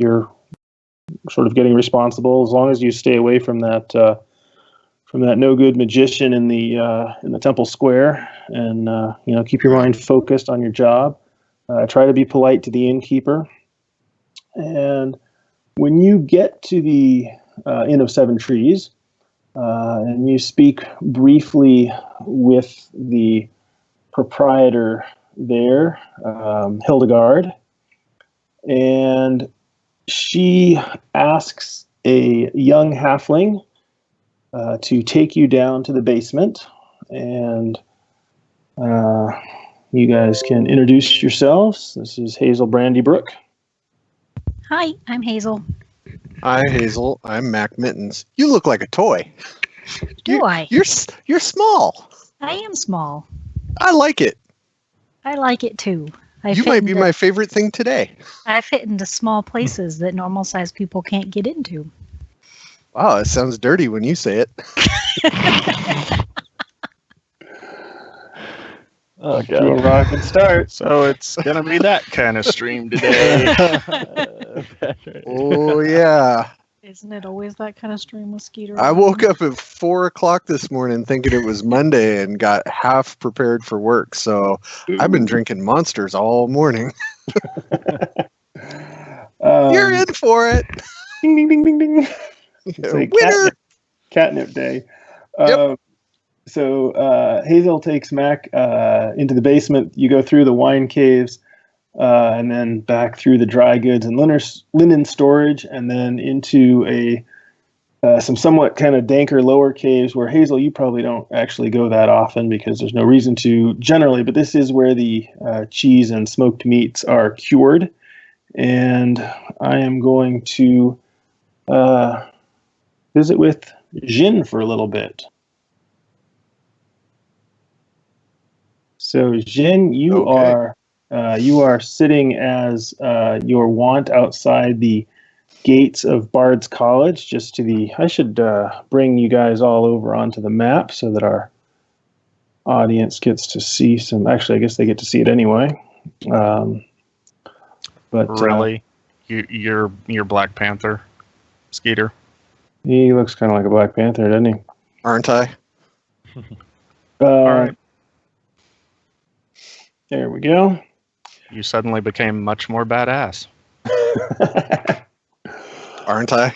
you're sort of getting responsible. As long as you stay away from that no good magician in the temple square, and keep your mind focused on your job. Try to be polite to the innkeeper, and when you get to the Inn of Seven Trees, and you speak briefly with the proprietor there, Hildegard, and she asks a young halfling to take you down to the basement, and you guys can introduce yourselves. This is Hazel Brandybrook. Hi, I'm Hazel. Hi, Hazel. I'm Mac Mittens. You look like a toy. You're small. I am small. I like it. I like it too. You might be my favorite thing today. I fit into small places that normal-sized people can't get into. Wow, it sounds dirty when you say it. Oh, God. To a rockin' start. So it's going to be that kind of stream today. Oh, yeah. Isn't it always that kind of stream with Skeeter? I woke up at 4 o'clock this morning thinking it was Monday and got half prepared for work. So I've been drinking Monsters all morning. You're in for it. Ding, ding, ding, ding, ding. It's like catnip day. Yep. So Hazel takes Mac into the basement. You go through the wine caves, and then back through the dry goods and linen storage, and then into some somewhat kind of danker lower caves where, Hazel, you probably don't actually go that often because there's no reason to generally, but this is where the cheese and smoked meats are cured. And I am going to visit with Jin for a little bit. So Jin, you are sitting as your wont outside the gates of Bard's College, just to the. I should bring you guys all over onto the map so that our audience gets to see some. Actually, I guess they get to see it anyway. But really, you're Black Panther, Skeeter. He looks kind of like a Black Panther, doesn't he? Aren't I? All right. There we go. You suddenly became much more badass. Aren't I?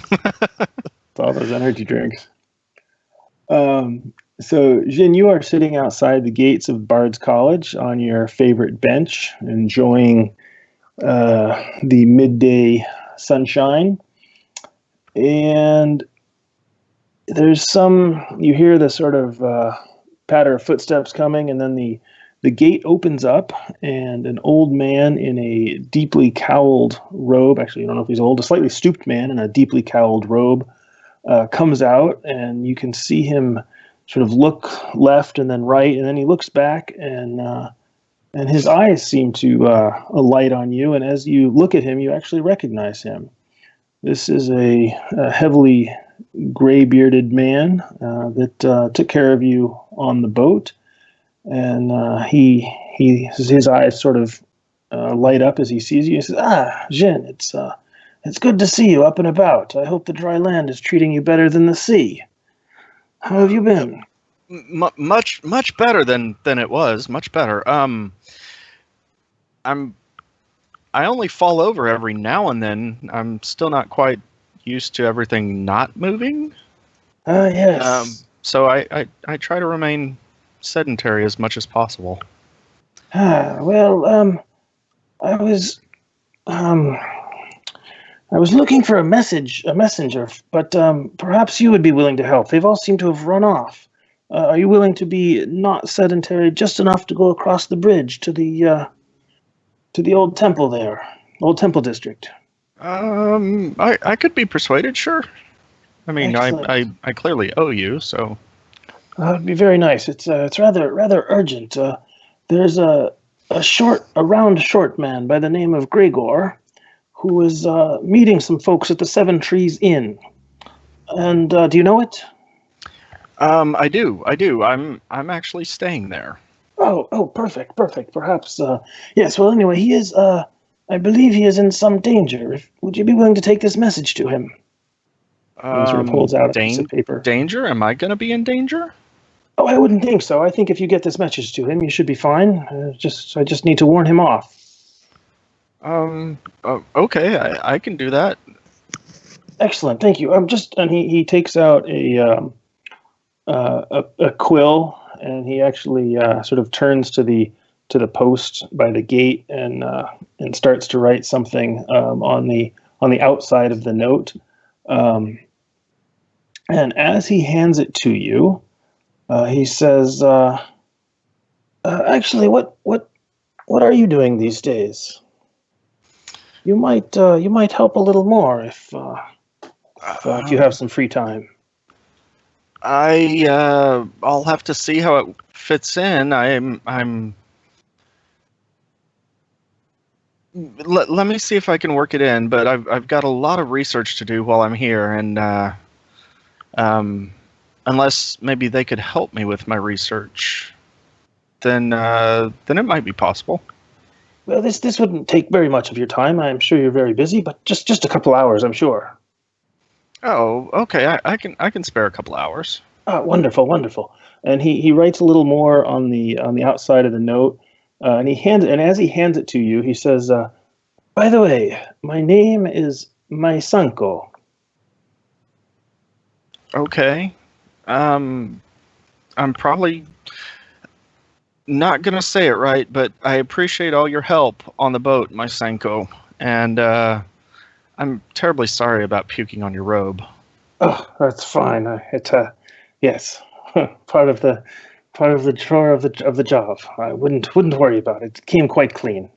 It's all those energy drinks. So, Jin, you are sitting outside the gates of Bard's College on your favorite bench, enjoying the midday sunshine. And there's you hear the sort of patter of footsteps coming, and then the gate opens up, and an old man in a deeply cowled robe, actually, I don't know if he's old, a slightly stooped man in a deeply cowled robe, comes out, and you can see him sort of look left and then right, and then he looks back, and his eyes seem to alight on you, and as you look at him, you actually recognize him. This is a heavily gray-bearded man that took care of you on the boat. And his eyes sort of light up as he sees you. He says, Jin, it's good to see you up and about. I hope the dry land is treating you better than the sea. How have you been? Much better than it was. Much better. I only fall over every now and then. I'm still not quite used to everything not moving. Yes. So I try to remain sedentary as much as possible. Well, I was looking for a messenger, but perhaps you would be willing to help. They've all seemed to have run off. Are you willing to be not sedentary just enough to go across the bridge to the old temple there, old temple district? I could be persuaded, sure. I mean, I clearly owe you, so. It'd be very nice. It's rather urgent. There's a round short man by the name of Gregor, who is meeting some folks at the Seven Trees Inn. And do you know it? I do. I'm actually staying there. Oh, perfect. Perhaps. Yes. Well, anyway, he is I believe he is in some danger. Would you be willing to take this message to him? And he sort of holds out a piece of paper. Danger? Am I going to be in danger? Oh, I wouldn't think so. I think if you get this message to him, you should be fine. I just need to warn him off. Okay, I can do that. Excellent, thank you. And he takes out a quill, and he actually sort of turns to the post by the gate and starts to write something on the outside of the note. And as he hands it to you, he says, "Actually, what are you doing these days? You might help a little more if you have some free time." I'll have to see how it fits in. Let me see if I can work it in, but I've got a lot of research to do while I'm here, and unless maybe they could help me with my research, then it might be possible. Well, this wouldn't take very much of your time. I'm sure you're very busy, but just a couple hours, I'm sure. Oh, okay. I can spare a couple hours. Wonderful, wonderful. And he writes a little more on the outside of the note, and as he hands it to you, he says, "By the way, my name is Maisanko." Okay. I'm probably not gonna say it right, but I appreciate all your help on the boat, Maisanko, and I'm terribly sorry about puking on your robe. Oh, that's fine. Yes, part of the chore of the job. I wouldn't worry about it. It came quite clean.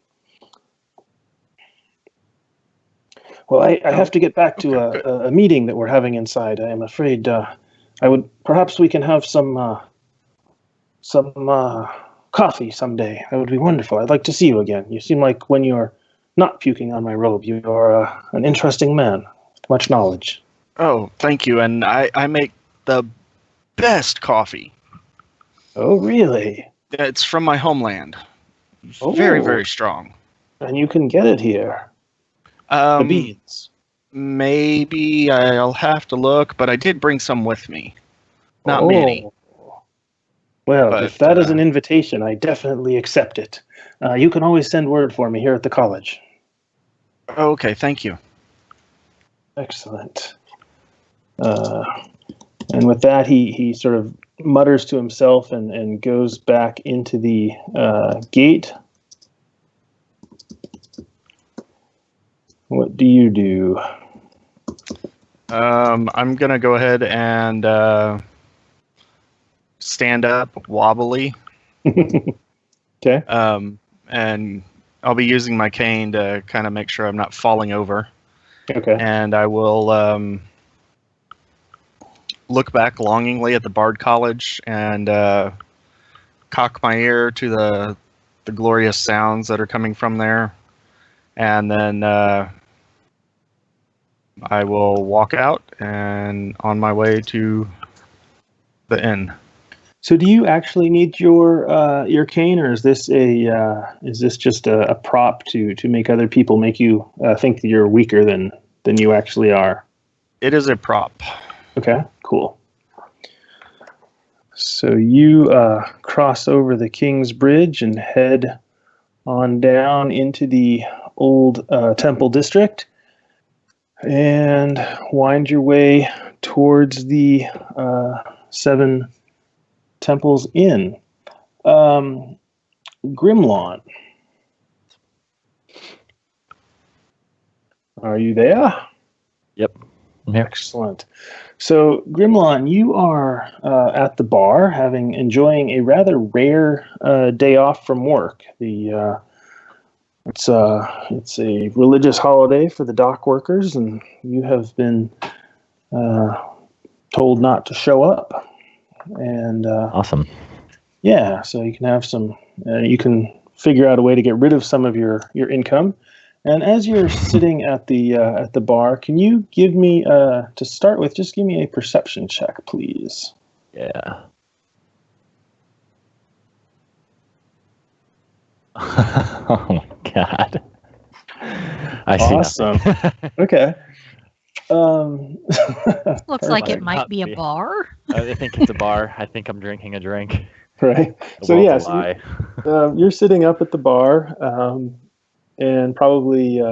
Well, I have to get back to a meeting that we're having inside. I am afraid perhaps we can have some coffee someday. That would be wonderful. I'd like to see you again. You seem like when you're not puking on my robe, you are an interesting man with much knowledge. Oh, thank you. And I make the best coffee. Oh, really? It's from my homeland. Oh. Very, very strong. And you can get it here. The beans. Maybe I'll have to look, but I did bring some with me. Not many. Well, But, if that is an invitation, I definitely accept it. You can always send word for me here at the college. Okay, thank you. Excellent. And with that, he sort of mutters to himself and goes back into the gate. What do you do? I'm gonna go ahead and stand up wobbly. Okay. And I'll be using my cane to kind of make sure I'm not falling over. Okay. And I will look back longingly at the Bard College and cock my ear to the glorious sounds that are coming from there. And then I will walk out and on my way to the inn. So, do you actually need your cane, or is this just a prop to make other people make you think that you're weaker than you actually are? It is a prop. Okay, cool. So you cross over the King's Bridge and head on down into the old Temple District and wind your way towards the Seven Temples Inn. Grimlawn, are you there? Yep, I'm here. Excellent. So, Grimlawn, you are at the bar, enjoying a rather rare day off from work. It's a religious holiday for the dock workers, and you have been told not to show up. And Awesome. yeah, so you can have some. You can figure out a way to get rid of some of your income. And as you're sitting at the bar, can you give me to start with? Just give me a perception check, please. Yeah. Oh my god. I see Awesome. nothing. Okay. Looks like Might it might not be a be. bar. I think it's a bar. I think I'm drinking a drink. Right. The So world's yes, a lie. you're sitting up at the bar, and probably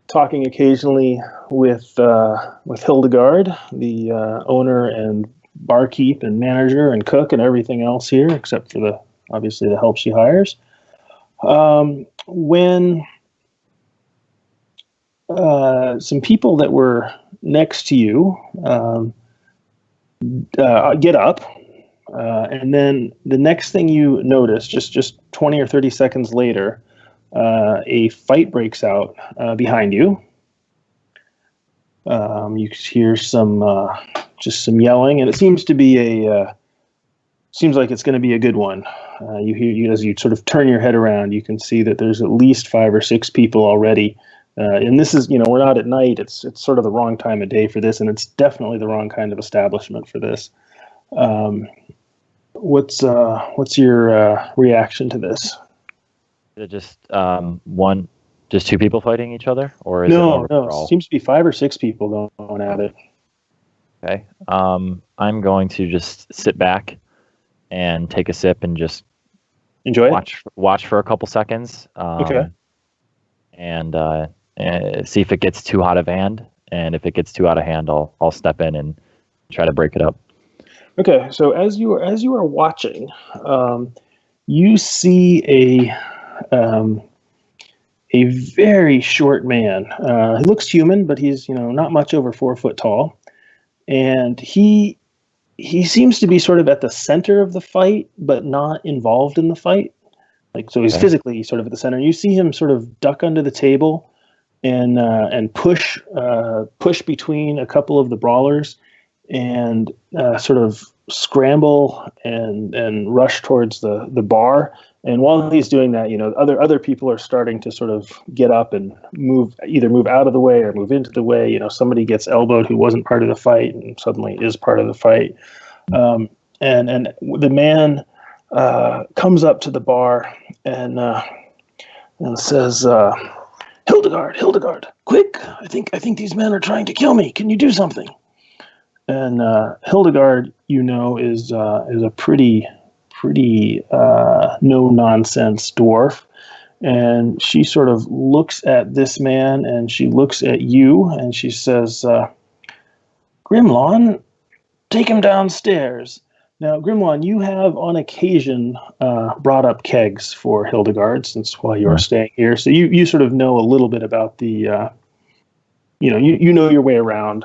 talking occasionally with Hildegard, the owner and barkeep and manager and cook and everything else here, except for obviously the help she hires. When some people that were next to you get up, and then the next thing you notice, just 20 or 30 seconds later, a fight breaks out behind you. You hear some yelling, and it seems to be seems like it's going to be a good one. You as you sort of turn your head around, you can see that there's at least 5 or 6 people already. And this is, we're not at night. It's sort of the wrong time of day for this, and it's definitely the wrong kind of establishment for this. What's your reaction to this? Is it just just 2 people fighting each other, or is it more of a No. brawl? It seems to be 5 or 6 people going at it. Okay. I'm going to just sit back and take a sip and just Enjoy it. watch for a couple seconds. Okay. And see if it gets too out of hand. And if it gets too out of hand, I'll step in and try to break it up. Okay. So as you are watching, you see a very short man. He looks human, but he's not much over 4 foot tall, and he seems to be sort of at the center of the fight, but not involved in the fight. Like, so he's Okay. physically sort of at the center. You see him sort of duck under the table and push between a couple of the brawlers and sort of scramble and rush towards the bar. And while he's doing that, other people are starting to sort of get up and either move out of the way or move into the way. Somebody gets elbowed who wasn't part of the fight and suddenly is part of the fight. And the man comes up to the bar and says, Hildegard, quick! I think these men are trying to kill me. Can you do something? And Hildegard, is a pretty no nonsense dwarf, and she sort of looks at this man and she looks at you and she says, Grimlawn, take him downstairs. Now, Grimlawn, you have on occasion brought up kegs for Hildegard while you're staying here, so you sort of know a little bit about the you know your way around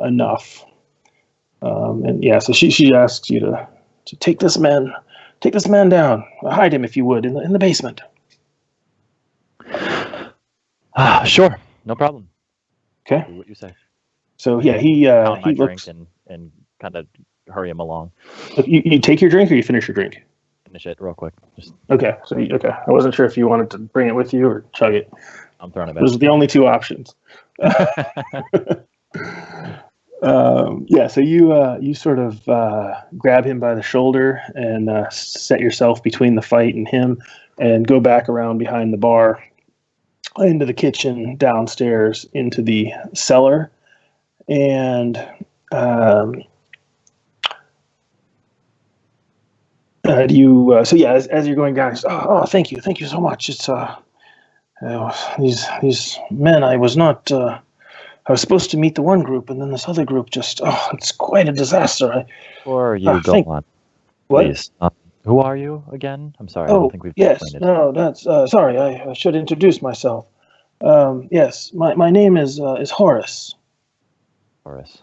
enough. And yeah, so she asks you to take this man down, hide him if you would in the basement. Sure, no problem. Okay. Do what you say. So yeah, he Drink looks. and kind of hurry him along. You take your drink or you finish your drink. Finish it real quick. Just Okay. So okay, I wasn't sure if you wanted to bring it with you or chug it. I'm throwing it back. Those are the only 2 options. Yeah, so you sort of grab him by the shoulder and set yourself between the fight and him, and go back around behind the bar, into the kitchen, downstairs, into the cellar, and so yeah, as you're going down, oh, thank you so much. It's these men, I was not. I was supposed to meet the one group, and then this other group it's quite a disaster. Or you go on. What? Please. Who are you again? I'm sorry. I Oh, don't think we've yes. explained it. No, that's sorry. I should introduce myself. Yes, my name is Horace, Horace.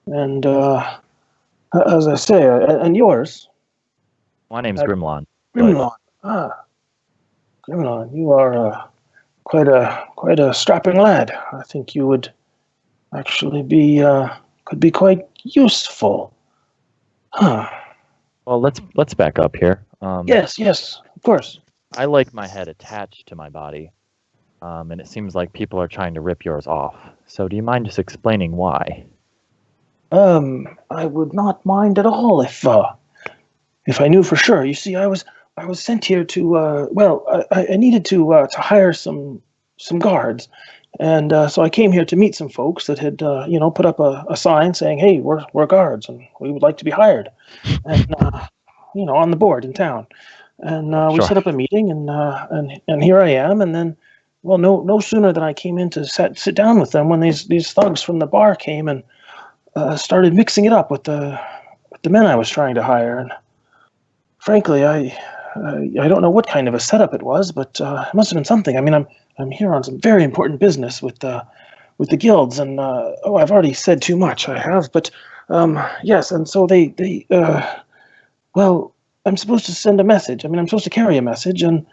and as I say, and yours, My name's Grimlawn. Grimlawn. Grimlawn, you are quite a strapping lad. I think you would actually could be quite useful. Huh. Well, let's back up here. Yes, of course. I like my head attached to my body, and it seems like people are trying to rip yours off. So do you mind just explaining why? I would not mind at all if I knew for sure. You see, I was I was sent here to I needed to hire some guards, and so I came here to meet some folks that had put up a sign saying, "Hey, we're guards and we would like to be hired," and on the board in town, and we Sure. set up a meeting, and here I am, and then. Well, no sooner than I came in to sit down with them when these thugs from the bar came and started mixing it up with the men I was trying to hire. And frankly, I don't know what kind of a setup it was, but it must have been something. I mean, I'm here on some very important business with the guilds, and I've already said too much. I have, but yes, and so they well, I'm supposed to send a message. I mean, I'm supposed to carry a message, and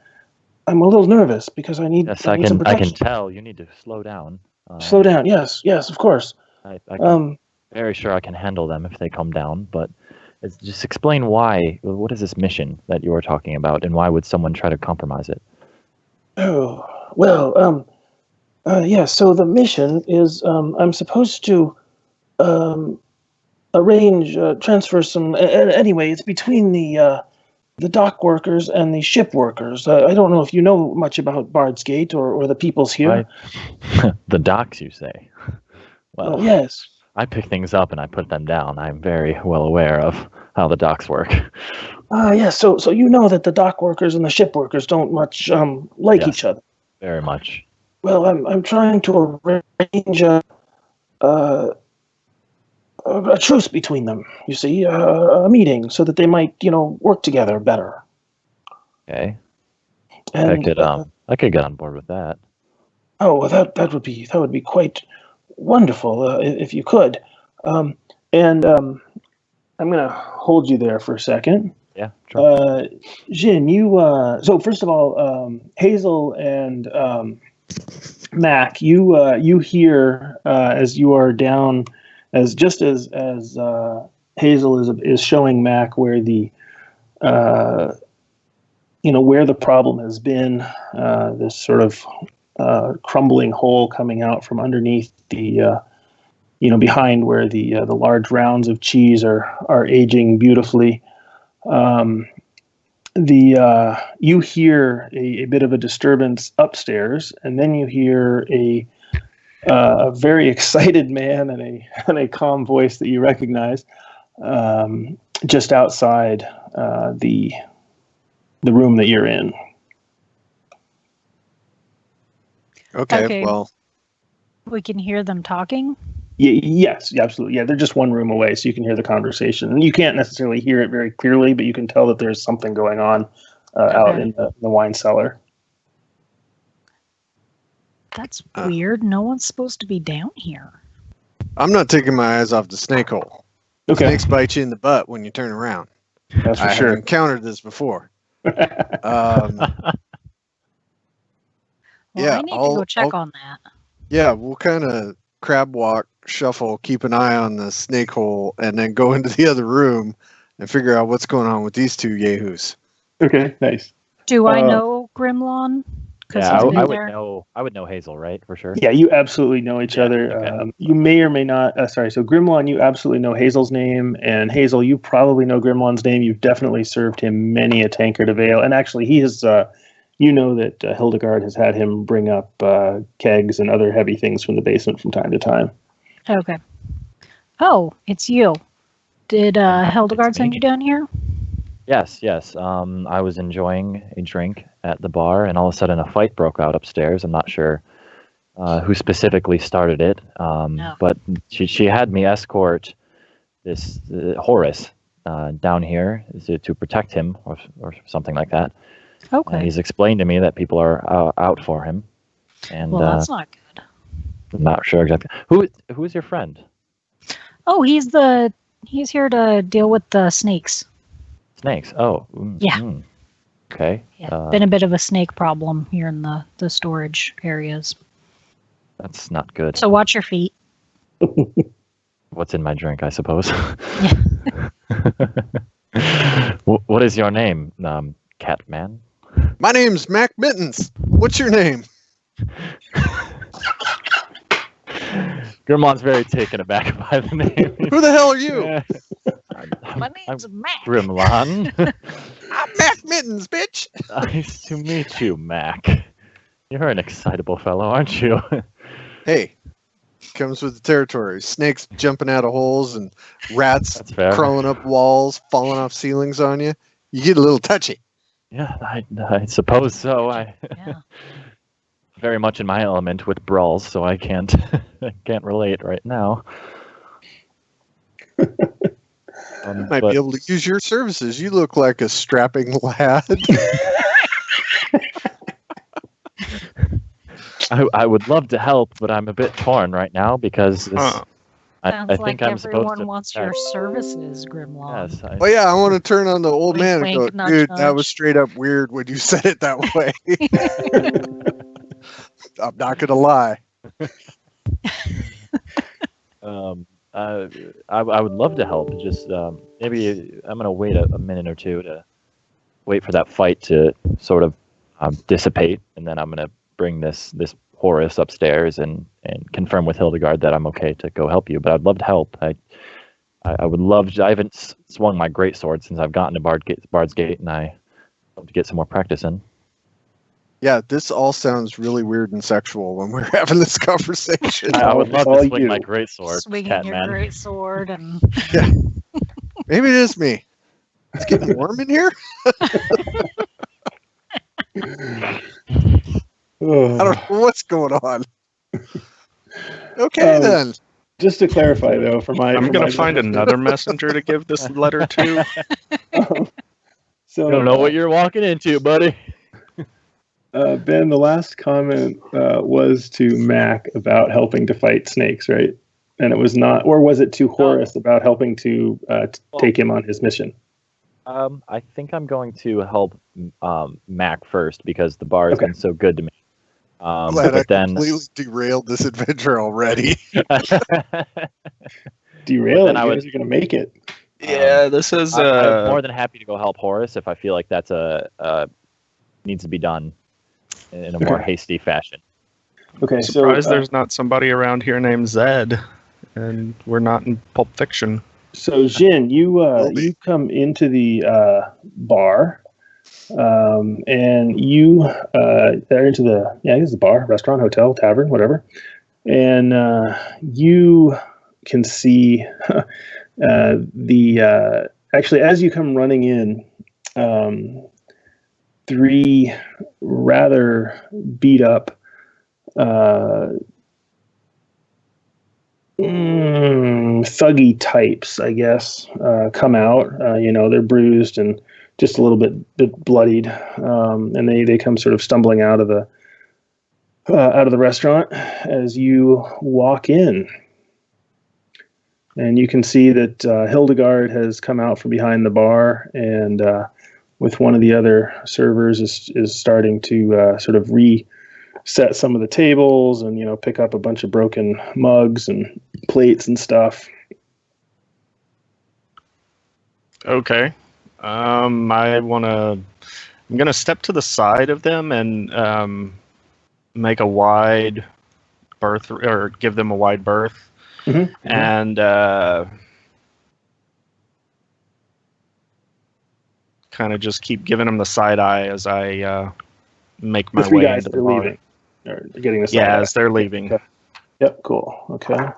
I'm a little nervous because I need Yes, some I can protection. tell you need to slow down. Slow down. Yes, of course. I can, very sure I can handle them if they come down, but just explain why. What is this mission that you were talking about, and why would someone try to compromise it? Oh, well, yeah, so the mission is I'm supposed to arrange, transfer some. Anyway, it's between the dock workers and the ship workers. I don't know if you know much about Bard's Gate or the peoples here. The docks, you say? Well, yes. I pick things up and I put them down. I'm very well aware of how the docks work. Yes. So you know that the dock workers and the ship workers don't much like Yes. each other. Very much. Well, I'm trying to arrange a truce between them. You see, a meeting so that they might, work together better. Okay. And I could get on board with that. oh, well, that would be quite wonderful if you could. And I'm gonna hold you there for a second. Yeah, sure. Jin, you. So first of all, Hazel and Mac, you hear as you are down, as Hazel is showing Mac where the where the problem has been. This sort of crumbling hole coming out from underneath the behind where the large rounds of cheese are aging beautifully. You hear a bit of a disturbance upstairs, and then you hear a very excited man and a calm voice that you recognize just outside the room that you're in. Okay, well, we can hear them talking. Yes, absolutely. Yeah, they're just one room away, so you can hear the conversation. And you can't necessarily hear it very clearly, but you can tell that there's something going on out in the wine cellar. That's weird. No one's supposed to be down here. I'm not taking my eyes off the snake hole. Okay, Snakes bite you in the butt when you turn around. that's for I sure. have encountered this before. Well, Yeah, I need to go check on that. Yeah, we'll kind of crab walk, shuffle, keep an eye on the snake hole, and then go into the other room and figure out what's going on with these two yahoos. Okay, nice. Do I know Grimlawn? Yeah, I would know Hazel, right? For sure. Yeah, you absolutely know each other. Okay. You may or may not. So Grimlawn, you absolutely know Hazel's name, and Hazel, you probably know Grimlawn's name. You've definitely served him many a tankard of ale, and actually, he has. You know that Hildegard has had him bring up kegs and other heavy things from the basement from time to time. Okay. Oh, it's you. Did Hildegard send you down here? Yes. I was enjoying a drink at the bar, and all of a sudden a fight broke out upstairs. I'm not sure who specifically started it, but she had me escort this Horace down here to protect him or something like that. Okay. And he's explained to me that people are out for him. And well, that's not good. I'm not sure exactly. Who is your friend? Oh, he's here to deal with the snakes. Snakes. Oh. Yeah. Okay. Yeah, been a bit of a snake problem here in the storage areas. That's not good. So watch your feet. What's in my drink, I suppose. Yeah. What is your name, Catman? My name's Mac Mittens. What's your name? Grimlawn's very taken aback by the name. Who the hell are you? My name's Mac. Grimlawn. I'm Mac mittens, bitch. Nice to meet you, Mac. You're an excitable fellow, aren't you? Hey, comes with the territory. Snakes jumping out of holes and rats That's fair. crawling up walls, falling off ceilings on you. You get a little touchy. Yeah, I suppose so. Yeah. Very much in my element with brawls, so I can't I can't relate right now. Might But be able to use your services. You look like a strapping lad. I would love to help, but I'm a bit torn right now because this, Huh. I Sounds think like I'm supposed everyone to. wants your services, Grimlaw. Yes, Oh yeah, I want to turn on the old Wink, man and wink, go, nudge, dude, that was nudge." straight up weird when you said it that way. I'm not gonna lie. I would love to help. Just maybe I'm gonna wait a minute or two to wait for that fight to sort of dissipate, and then I'm gonna bring this Horus upstairs and confirm with Hildegard that I'm okay to go help you. But I'd love to help. I would love to. I haven't swung my greatsword since I've gotten to Bard's Gate, and I hope to get some more practice in. Yeah, this all sounds really weird and sexual when we're having this conversation. I would love all to swing you. my greatsword, Swinging your Catman. great sword and Maybe it is me. It's getting warm in here. I don't know what's going on. Okay, then. Just to clarify, though, I'm going to find another messenger to give this letter to. So I don't know what you're walking into, buddy. Ben, the last comment was to Mac about helping to fight snakes, right? And it was not, or was it to Horus about helping to take him on his mission? I think I'm going to help Mac first because the bar has Okay. been so good to me. Glad I But then, completely derailed this adventure already. Derail it. then I You would- guys are going to make it. Yeah, this is. I'm more than happy to go help Horus if I feel like that's needs to be done in a more Okay. hasty fashion. Okay, surprised so there's not somebody around here named Zed, and we're not in Pulp Fiction. so Jin, you Will be. you come into the bar, and you are into the I guess the bar, restaurant, hotel, tavern, whatever, and you can see actually as you come running in, three rather beat up thuggy types, I guess, come out. They're bruised and just a little bit bloodied, and they come sort of stumbling out of the restaurant as you walk in. And you can see that Hildegard has come out from behind the bar, and with one of the other servers is starting to sort of reset some of the tables and pick up a bunch of broken mugs and plates and stuff. Okay. I'm gonna step to the side of them and make a wide berth, or give them a wide berth, and kind of just keep giving them the side eye as I make my The three way guys into that the are bar. leaving, or getting the side Yeah, eye. as they're leaving. Okay. Yep, cool. Okay.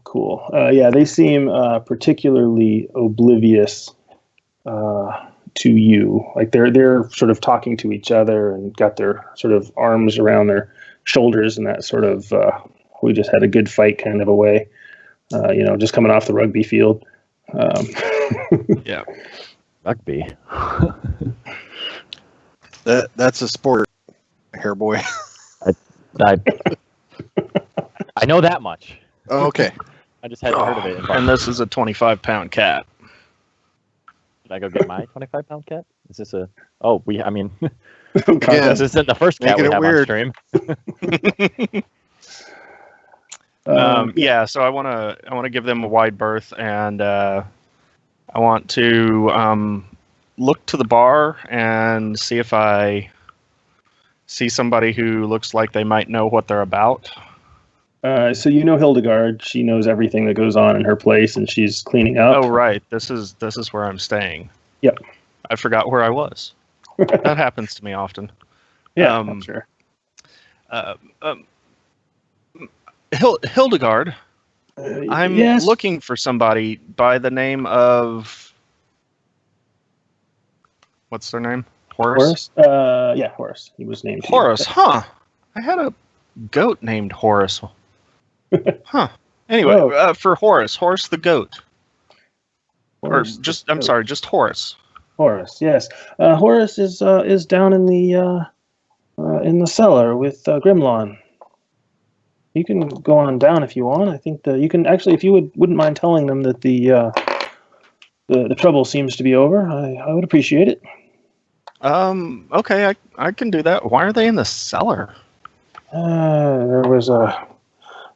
Cool. Yeah, they seem particularly oblivious to you. Like they're sort of talking to each other and got their sort of arms around their shoulders and that sort of we just had a good fight kind of a way. Just coming off the rugby field. Yeah. Rugby. That's a sport, hair boy. I know that much. Oh, okay. I just hadn't heard of it. And this is a 25-pound cat. Should I go get my 25-pound cat? Is this a? Oh, I mean, Yeah. this isn't the first cat we Making it have weird. on stream. Yeah, so I want to give them a wide berth, and I want to look to the bar and see if I see somebody who looks like they might know what they're about. So Hildegard, she knows everything that goes on in her place, and she's cleaning up. Oh, right. This is where I'm staying. Yep. I forgot where I was. That happens to me often. Yeah, I'm sure. Hildegard, I'm yes. looking for somebody by the name of... What's their name? Horace? Yeah, Horace. He was named Horace, huh? I had a goat named Horace. Huh. Anyway, for Horace the goat. Horace Or just, I'm sorry, just Horace. Horace, yes. Horace is down in the cellar with Grimlawn. You can go on down if you want. I think that you can actually, if you wouldn't mind telling them that the trouble seems to be over, I would appreciate it. Okay, I can do that. Why are they in the cellar? There was a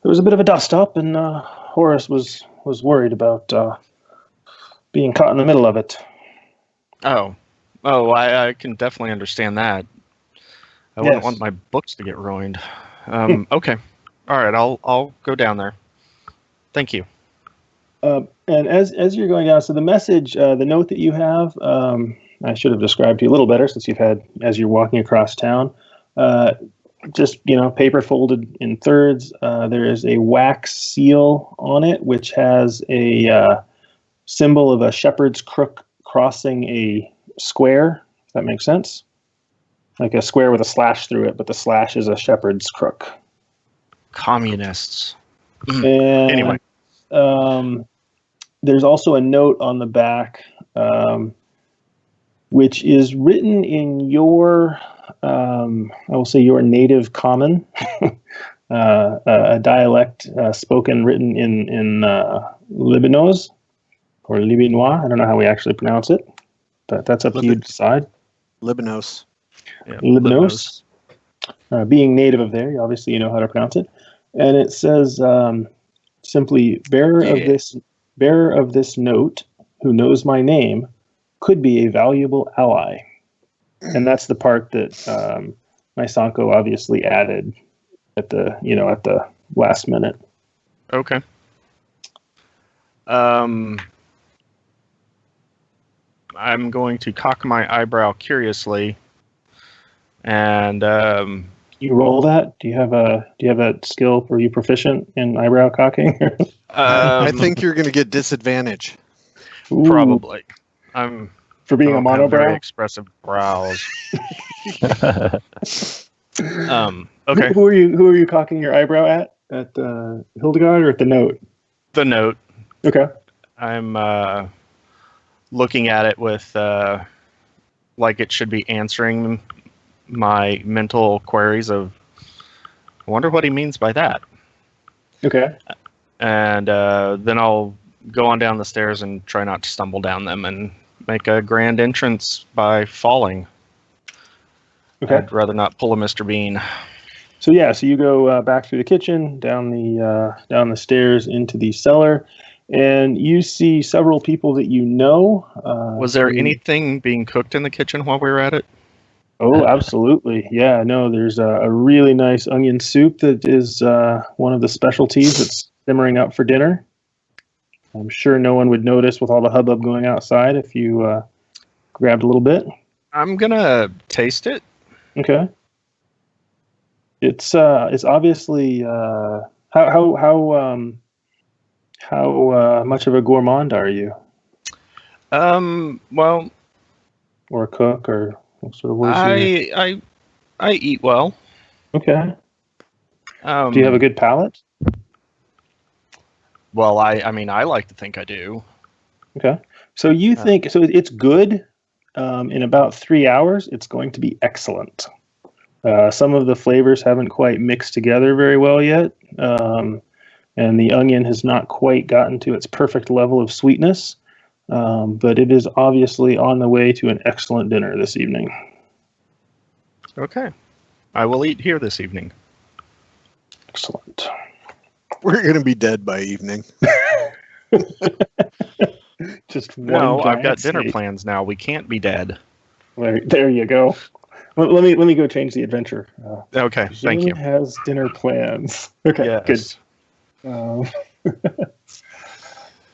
bit of a dust up, and Horace was worried about being caught in the middle of it. Oh, I can definitely understand that. I wouldn't want my books to get ruined. Okay, all right, I'll go down there. Thank you. And as you're going down, so the message, the note that you have, I should have described to you a little better since you've had as you're walking across town. Just paper folded in thirds. There is a wax seal on it, which has a symbol of a shepherd's crook crossing a square. If that makes sense, like a square with a slash through it, but the slash is a shepherd's crook. Communists. And, anyway, there's also a note on the back, which is written in your, I will say, your native common, a dialect written in Libanois or Libanois. I don't know how we actually pronounce it, but that's up to you to decide. Libanos. Yeah, Libanos. Being native of there, obviously you know how to pronounce it. And it says simply, bearer of this note, who knows my name, could be a valuable ally. And that's the part that my Sanko obviously added at the last minute. Okay. I'm going to cock my eyebrow curiously, and you roll that. Do you have a skill? Are you proficient in eyebrow cocking? I think you're going to get disadvantage. Probably. I'm for being a monobrow. Very expressive brows. Okay. Who are you cocking your eyebrow at? At Hildegard or at the note? The note. Okay. I'm looking at it with like it should be answering my mental queries of, I wonder what he means by that. Okay. And then I'll go on down the stairs and try not to stumble down them and make a grand entrance by falling. Okay. I'd rather not pull a Mr. Bean. So you go back through the kitchen, down the stairs into the cellar, and you see several people that you know. Was there anything being cooked in the kitchen while we were at it? Oh, absolutely. Yeah, no, there's a really nice onion soup that is one of the specialties that's simmering up for dinner. I'm sure no one would notice with all the hubbub going outside if you grabbed a little bit. I'm gonna taste it. Okay. It's obviously how much of a gourmand are you? Well, or a cook, or what sort of words? I eat well. Okay. Do you have a good palate? Well, I mean, I like to think I do. Okay. So you think it's good. In about 3 hours, it's going to be excellent. Some of the flavors haven't quite mixed together very well yet, and the onion has not quite gotten to its perfect level of sweetness, but it is obviously on the way to an excellent dinner this evening. Okay. I will eat here this evening. Excellent. We're going to be dead by evening. Just one. No, I've got dinner plans now. We can't be dead. There you go. Let me go change the adventure. Okay, thank you. Has dinner plans. Okay, yes. Good.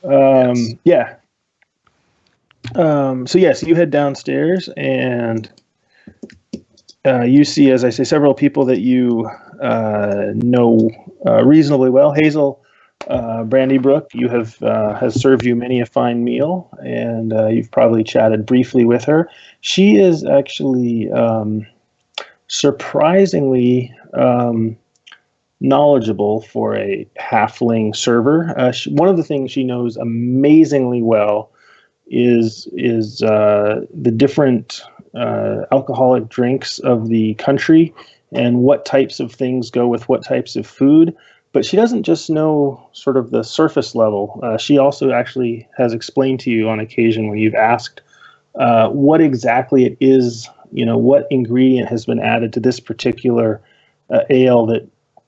Yes. Yeah. So yes, you head downstairs, and you see, as I say, several people that you know reasonably well. Hazel Brandybrook, you have has served you many a fine meal, and you've probably chatted briefly with her. She is actually surprisingly knowledgeable for a halfling server. One of the things she knows amazingly well is the different alcoholic drinks of the country and what types of things go with what types of food. But she doesn't just know sort of the surface level. She also actually has explained to you on occasion when you've asked what exactly it is, what ingredient has been added to this particular ale that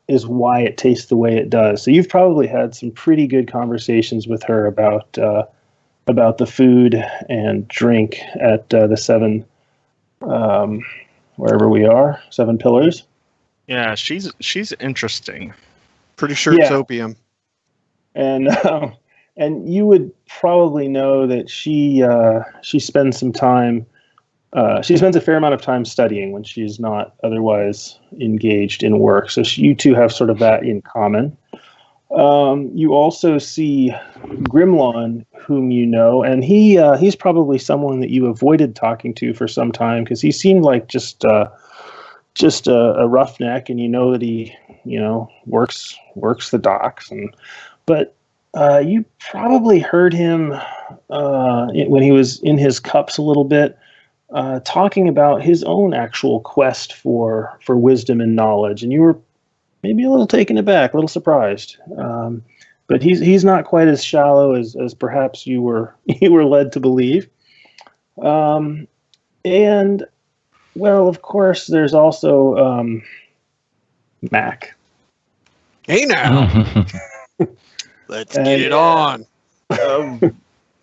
is why it tastes the way it does. So you've probably had some pretty good conversations with her about the food and drink at the seven, wherever we are, Seven Pillars. Yeah, she's interesting. Pretty sure it's Yeah. opium. And you would probably know that she spends some time. She spends a fair amount of time studying when she's not otherwise engaged in work. So you two have sort of that in common. You also see Grimlawn, whom you know, and he's probably someone that you avoided talking to for some time because he seemed like just a roughneck, and you know that he works the docks, but you probably heard him when he was in his cups a little bit. Talking about his own actual quest for wisdom and knowledge, and you were maybe a little taken aback, a little surprised. But he's not quite as shallow as perhaps you were led to believe. And well, of course, there's also Mac. Hey now, let's get it on. I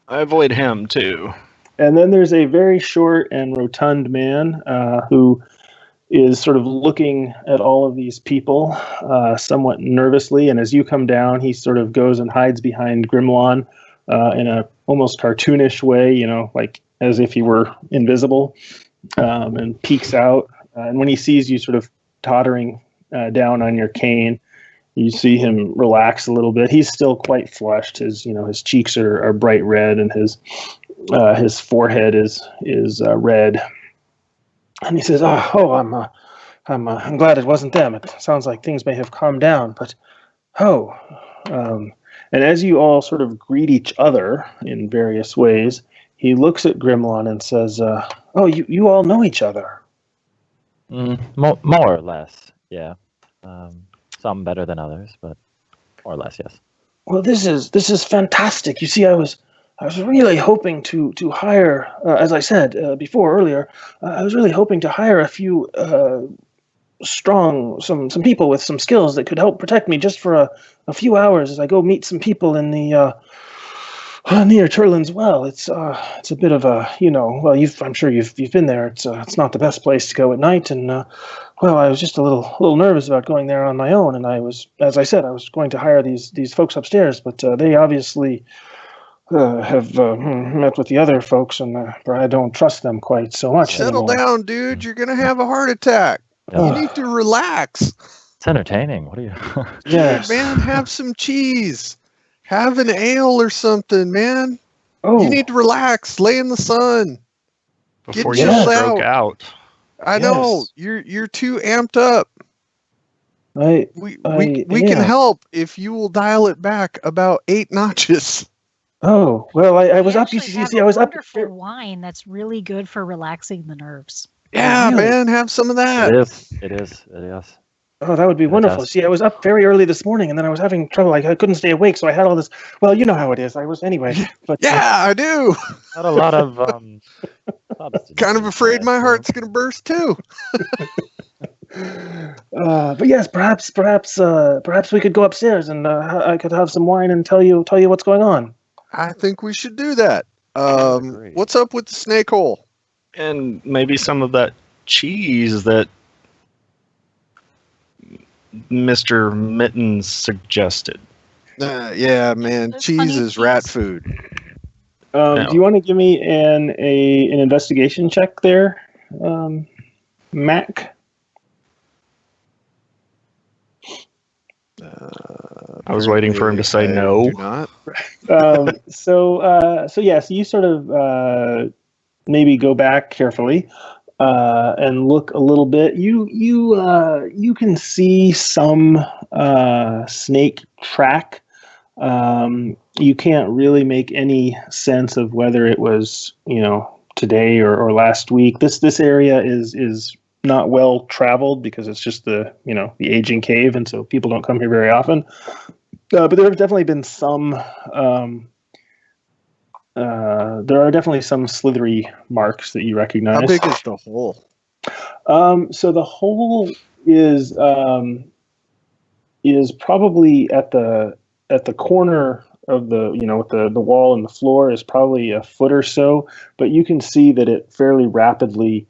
avoid him too. And then there's a very short and rotund man who is sort of looking at all of these people somewhat nervously. And as you come down, he sort of goes and hides behind Grimlawn in a almost cartoonish way, like as if he were invisible, and peeks out. And when he sees you sort of tottering down on your cane, you see him relax a little bit. He's still quite flushed. His cheeks are bright red, and his forehead is red, and he says, I'm glad it wasn't them. It sounds like things may have calmed down, but and as you all sort of greet each other in various ways, he looks at Grimlawn and says, you all know each other. More or less, yeah. Some better than others, but more or less, yes. Well, this is fantastic. You see, I was really hoping to hire, as I said before earlier, I was really hoping to hire a few some people with some skills that could help protect me just for a few hours as I go meet some people in the near Turlin's Well. It's a bit of a I'm sure you've been there. It's not the best place to go at night, and I was just a little nervous about going there on my own, and I was, as I said, I was going to hire these folks upstairs, but they obviously have met with the other folks, and I don't trust them quite so much. Settle anymore. down, dude. You're gonna have a heart attack. You need to relax. It's entertaining. What are you? Yes. Dude, man, have some cheese. Have an ale or something, man. Oh, You need to relax. Lay in the sun. Before Get you chilled stroke out. I know you're too amped up. We can help if you will dial it back about 8 notches. Oh, well, I was up. You actually have see, I was a up. wonderful wine that's really good for relaxing the nerves. Yeah, Really? man, have some of that. It is. Oh, that would be wonderful. See, I was up very early this morning, and then I was having trouble. I couldn't stay awake, so I had all this. Well, you know how it is. I was anyway. But Yeah, I do. Not a lot of Kind of afraid my heart's gonna burst too. but yes, perhaps we could go upstairs, and I could have some wine and tell you what's going on. I think we should do that. Agreed. What's up with the snake hole? And maybe some of that cheese that Mr. Mittens suggested. Yeah, man, Those cheese honey is rat cheese. food. No. Do you want to give me an investigation check there, Mac? I was waiting for him to say no. Do not. So you sort of maybe go back carefully and look a little bit. You can see some snake track. You can't really make any sense of whether it was, today or last week. This area is not well traveled because it's just the aging cave, and so people don't come here very often. But there have definitely been some. There are definitely some slithery marks that you recognize. How big is the hole? So the hole is probably at the corner of the with the wall and the floor is probably a foot or so, but you can see that it fairly rapidly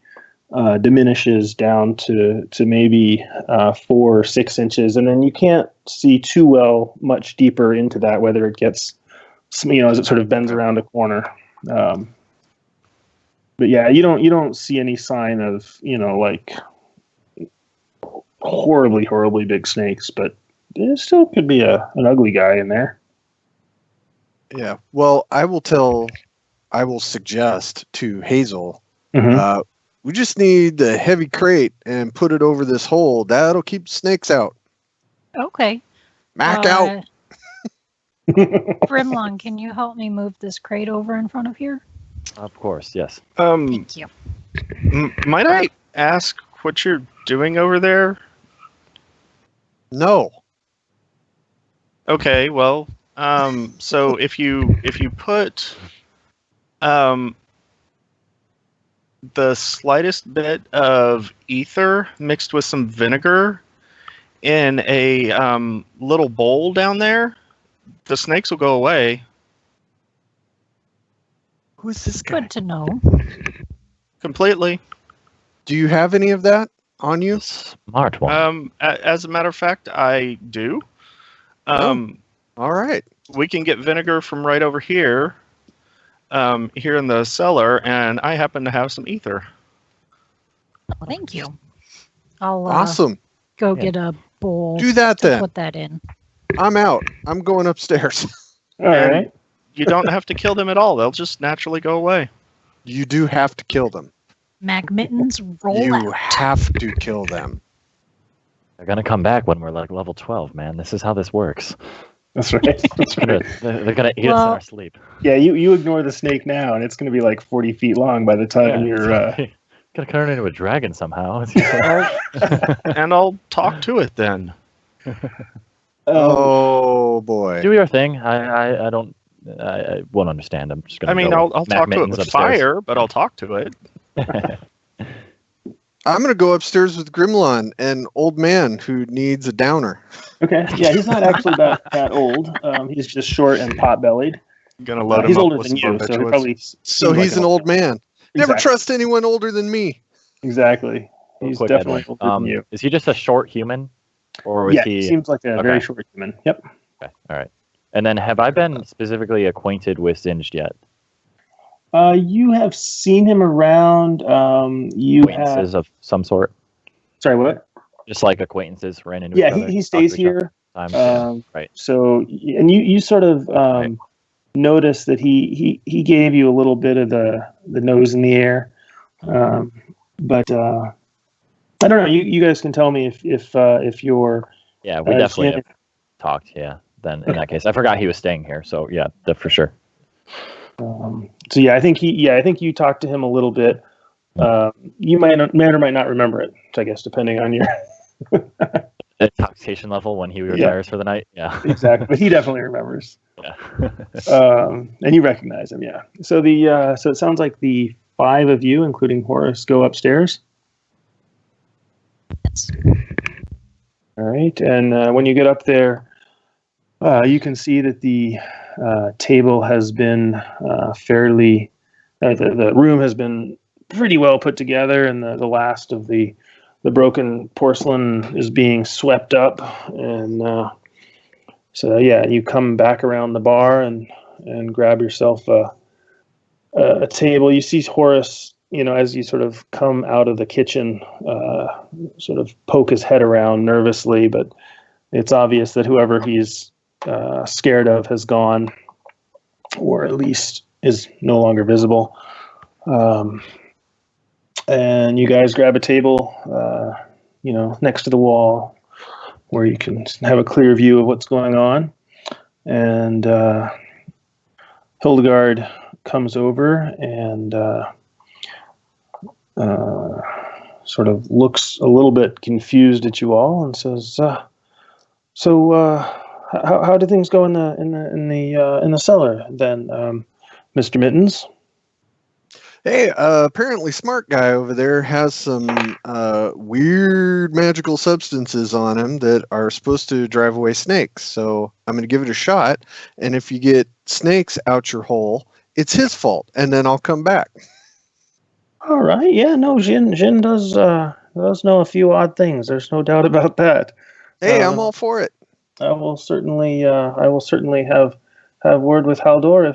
diminishes down to maybe 4 or 6 inches, and then you can't see too well much deeper into that, whether it gets as it sort of bends around a corner. But yeah, you don't see any sign of like horribly big snakes, but there still could be an ugly guy in there. Yeah. Well, I will suggest to Hazel, Mm-hmm. we just need the heavy crate and put it over this hole. That'll keep snakes out. Okay. Mac out. Grimlon, can you help me move this crate over in front of here? Of course, yes. Thank you. Might I ask what you're doing over there? No. Okay, well, so if you put the slightest bit of ether mixed with some vinegar in a little bowl down there, the snakes will go away. Who is this guy? Good to know. Completely. Do you have any of that on you? Smart one. As a matter of fact, I do. All right. We can get vinegar from right over here, here in the cellar, and I happen to have some ether. Well, thank you. I'll Awesome. go get a bowl. Do that to then. put that in. I'm out. I'm going upstairs. All right. You don't have to kill them at all. They'll just naturally go away. You do have to kill them. Mag mittens, roll You out. have to kill them. They're gonna come back when we're like level 12, man. This is how this works. That's right. That's right. They're gonna eat us in our sleep. Yeah, you ignore the snake now, and it's going to be like 40 feet long by the time you're. Gonna turn it into a dragon somehow. And I'll talk to it then. Oh boy. Do your thing. I won't understand. I'm just gonna. I mean, go I'll Mac talk to it Mittens with upstairs. fire, but I'll talk to it. I'm going to go upstairs with Grimlon, an old man who needs a downer. Okay. Yeah, he's not actually that old. He's just short and pot-bellied. Gonna load him He's up older with than some you, so he barbiturates. probably. So he's an old man. Never Exactly. trust anyone older than me. Exactly. He's Quick, definitely Edwin. older than you. Is he just a short human, or was Yeah, he? he seems like a Okay. very short human. Yep. Okay, all right. And then, have I been specifically acquainted with Singed yet? You have seen him around. You Acquaintances have. of some sort, Sorry, what? just like acquaintances ran into Yeah, each other. he talked stays to each other here. sometimes, yeah, Um, right. So, and you sort of Right. notice that he gave you a little bit of the nose in the air, but I don't know. You guys can tell me if you're. Yeah, we definitely have talked. Yeah. Then in that case, I forgot he was staying here. So yeah, for sure. So yeah, I think you talked to him a little bit. You may or might not remember it. I guess depending on your Intoxication level when he retires for the night. Yeah. exactly, but he definitely remembers. Yeah. And you recognize him, yeah. So so it sounds like the 5 of you, including Horace, go upstairs. All right, and when you get up there, you can see that the table has been fairly. The room has been pretty well put together, and the last of the broken porcelain is being swept up, and so yeah, you come back around the bar and grab yourself a a table. You see Horace, as you sort of come out of the kitchen, sort of poke his head around nervously, but it's obvious that whoever he's scared of has gone, or at least is no longer visible. And you guys grab a table, next to the wall where you can have a clear view of what's going on. And Hildegard comes over and sort of looks a little bit confused at you all and says, "So, how did things go in the cellar then, Mr. Mittens?" Hey, apparently smart guy over there has some weird magical substances on him that are supposed to drive away snakes. So I'm going to give it a shot. And if you get snakes out your hole, it's his fault. And then I'll come back. All right. Yeah, no, Jin does know a few odd things. There's no doubt about that. Hey, I'm all for it. I will certainly have word with Haldor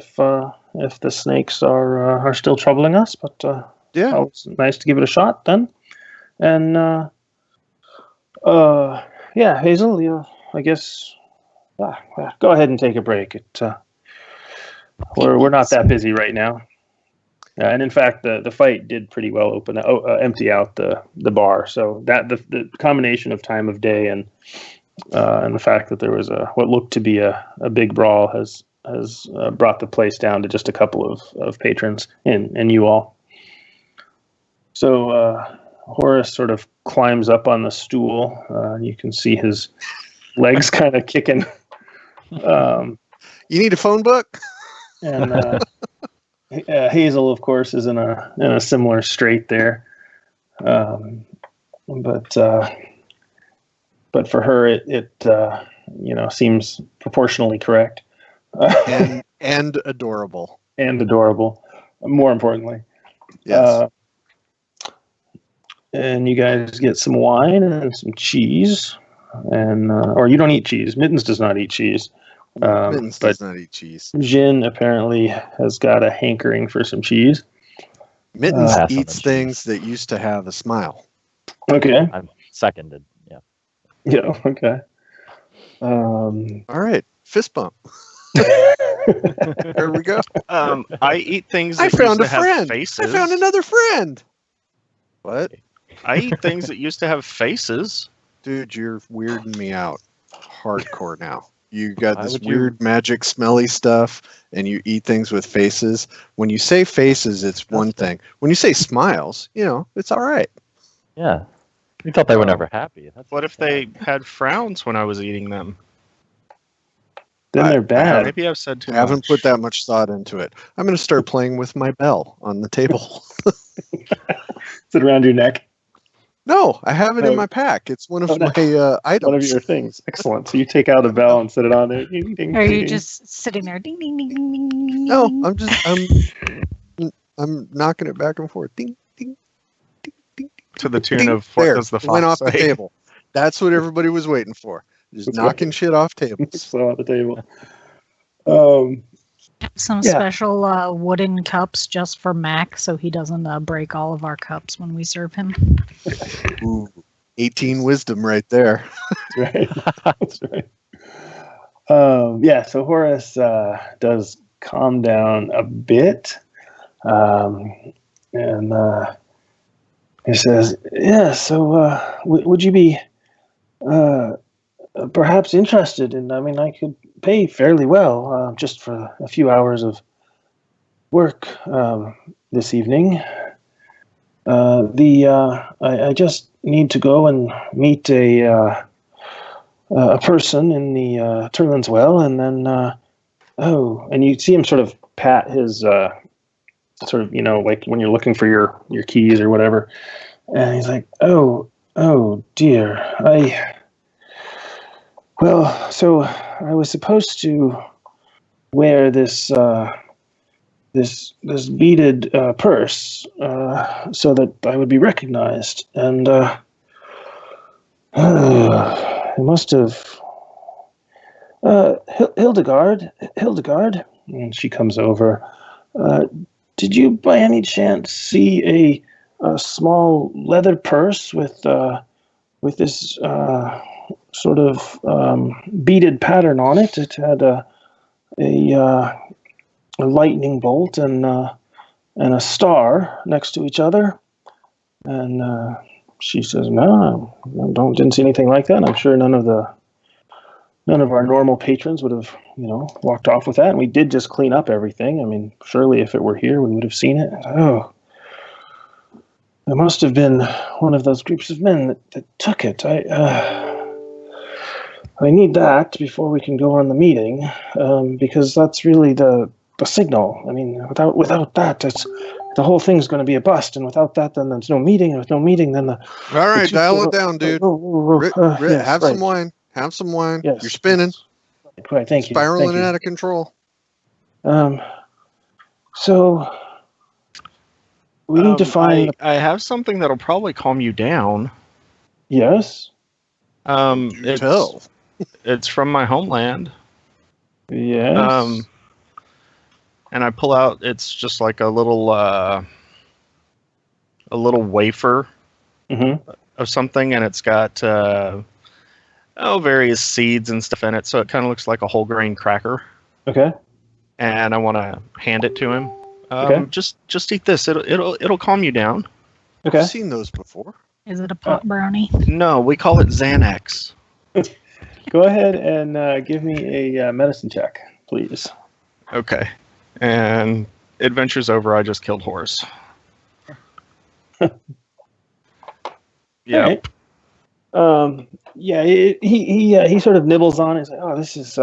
if the snakes are still troubling us. But Yeah. it's nice to give it a shot then. And yeah, Hazel, I guess go ahead and take a break. We're not that busy right now. And in fact, the fight did pretty well empty out the bar. So that the combination of time of day and the fact that there was what looked to be a big brawl has brought the place down to just a couple of patrons and you all. So Horace sort of climbs up on the stool. You can see his legs kind of kicking. You need a phone book? And Hazel, of course, is in a similar strait there. But for her, it seems proportionally correct. and adorable. And adorable, more importantly. Yes. And you guys get some wine and some cheese, and or you don't eat cheese. Mittens does not eat cheese. Mittens does not eat cheese. Jin apparently has got a hankering for some cheese. Mittens eats things that used to have a smile. Okay. I'm seconded. Yeah. Yeah. Okay. All right. Fist bump. There we go. I eat things that I found used to a friend. have faces. I found another friend. What? I eat things that used to have faces. Dude, you're weirding me out. Hardcore now. You got this weird magic smelly stuff and you eat things with faces. When you say faces, it's one thing. When you say smiles, it's all right. Yeah. You thought they were never happy. What if they had frowns when I was eating them? Then they're bad. Maybe I've said too much. I haven't put that much thought into it. I'm going to start playing with my bell on the table. Is it around your neck? No, I have it in my pack. It's one of my items. One of your things. Excellent. So you take out a bell and set it on there. Ding, ding, Or are you ding. just sitting there, ding, ding, ding, ding, ding, ding, ding? No, I'm knocking it back and forth. Ding, ding, ding, ding. To the tune Ding. of what There, does the it went off fox the say? table. That's what everybody was waiting for. Just That's knocking shit off tables. So at the table. Some Yeah. special wooden cups just for Mac so he doesn't break all of our cups when we serve him. Ooh, 18 wisdom right there. That's right. That's right. Yeah, so Horace does calm down a bit. And he says, yeah, so would you be perhaps interested in, I could pay fairly well just for a few hours of work this evening. I just need to go and meet a person in the Turlin's Well, and then and you see him sort of pat his sort of like when you're looking for your keys or whatever, and he's like, oh dear, so I was supposed to wear this this beaded purse so that I would be recognized, and it must have Hildegard, and she comes over. did you by any chance see a small leather purse with this sort of beaded pattern on it? It had a lightning bolt and a star next to each other. And she says, "No, didn't see anything like that. And I'm sure none of our normal patrons would have, walked off with that. And we did just clean up everything. I mean, surely if it were here, we would have seen it." Oh, it must have been one of those groups of men that took it. I need that before we can go on the meeting, because that's really the signal. I mean, without that, the whole thing's going to be a bust. And without that, then there's no meeting. And with no meeting, then the... All right, dial it down, dude. Rit, yes, have right. some wine. Have some wine. Yes, you're spinning. Right, thank you. Spiraling Thank you. out of control. So we need to find... I have something that'll probably calm you down. Yes? It's from my homeland. Yes. And I pull out, it's just like a little wafer of something, and it's got various seeds and stuff in it, so it kind of looks like a whole grain cracker. Okay. And I want to hand it to him. Okay. Just eat this. It'll calm you down. Okay. I've seen those before. Is it a pot brownie? No, we call it Xanax. Go ahead and give me a medicine check, please. Okay. And adventure's over. I just killed Horus. Yeah. Right. Yeah. He sort of nibbles on it. He's like, "Oh, this is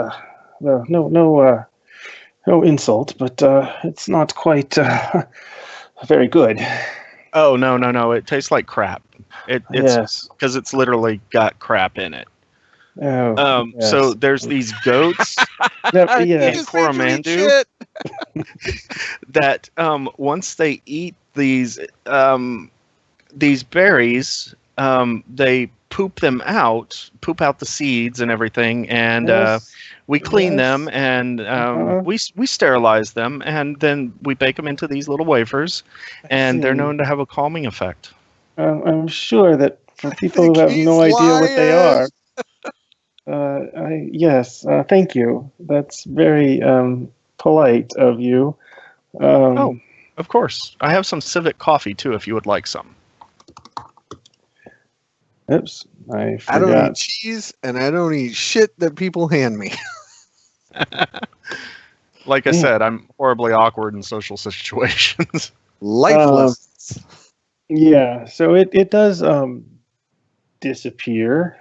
no insult, but it's not quite very good." Oh no! It tastes like crap. It's yes, because it's literally got crap in it. Oh, yes. So there's these goats yes. in Coromandel that once they eat these berries, they poop out the seeds and everything, and Yes. we clean Yes. them, and we sterilize them, and then we bake them into these little wafers, and they're see. known to have a calming effect. I'm sure that for people who have no idea what they are, yes, thank you. That's very polite of you. Oh, of course. I have some Civic coffee too, if you would like some. Oops, I I don't eat forgot. cheese, and I don't eat shit that people hand me. Like I Yeah. said, I'm horribly awkward in social situations. Lifeless. Yeah, so it does disappear.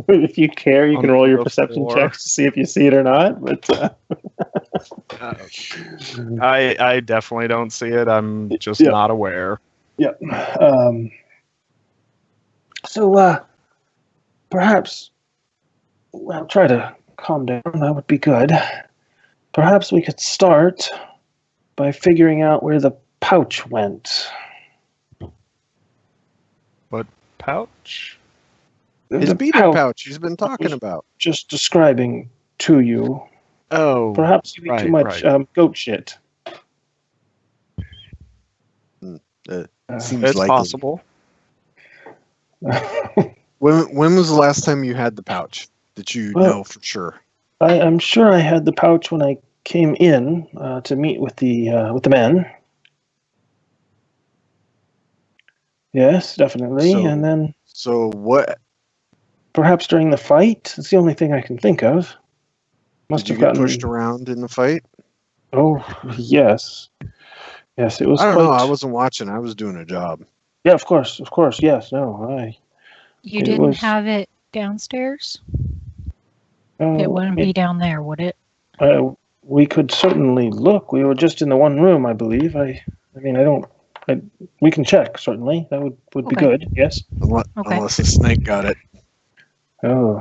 If you care, you On can roll your the perception floor. checks to see if you see it or not. But I definitely don't see it. I'm just Yeah. not aware. yeah. So perhaps I'll try to calm down. That would be good. Perhaps we could start by figuring out where the pouch went. Pouch? His The beaded pouch he's been talking was about. just describing to you. Oh, Perhaps you eat too much goat shit. Seems it's likely. possible. When was the last time you had the pouch that you Well, know for sure? I'm sure I had the pouch when I came in to meet with the men. Yes, definitely. So- And then So what? perhaps during the fight. It's the only thing I can think of. Must Did you have get gotten pushed around in the fight? Oh, yes. Yes, it was I don't quite... know. I wasn't watching. I was doing a job. Yeah, of course. Yes, no, You It didn't was- have it downstairs? I... It wouldn't be down there, would it? We could certainly look. We were just in the one room, I believe. We can check, certainly. That would be Okay. good, yes. Okay. Unless the snake got it. Oh,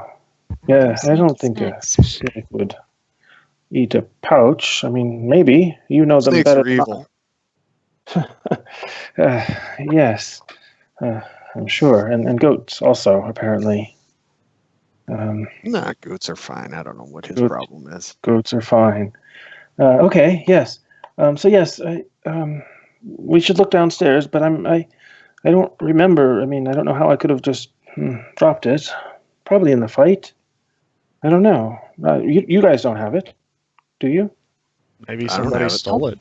yeah, I don't think a Snakes. snake would eat a pouch. I mean, maybe. You know them Snakes better are than evil. yes, I'm sure. And goats also, apparently. Nah, goats are fine. I don't know what his Goats. problem is. Goats are fine. Okay, yes. So yes, we should look downstairs, but I don't remember. I mean, I don't know how I could have just dropped it. Probably in the fight. I don't know. You guys don't have it, do you? Maybe I don't somebody have it. stole it.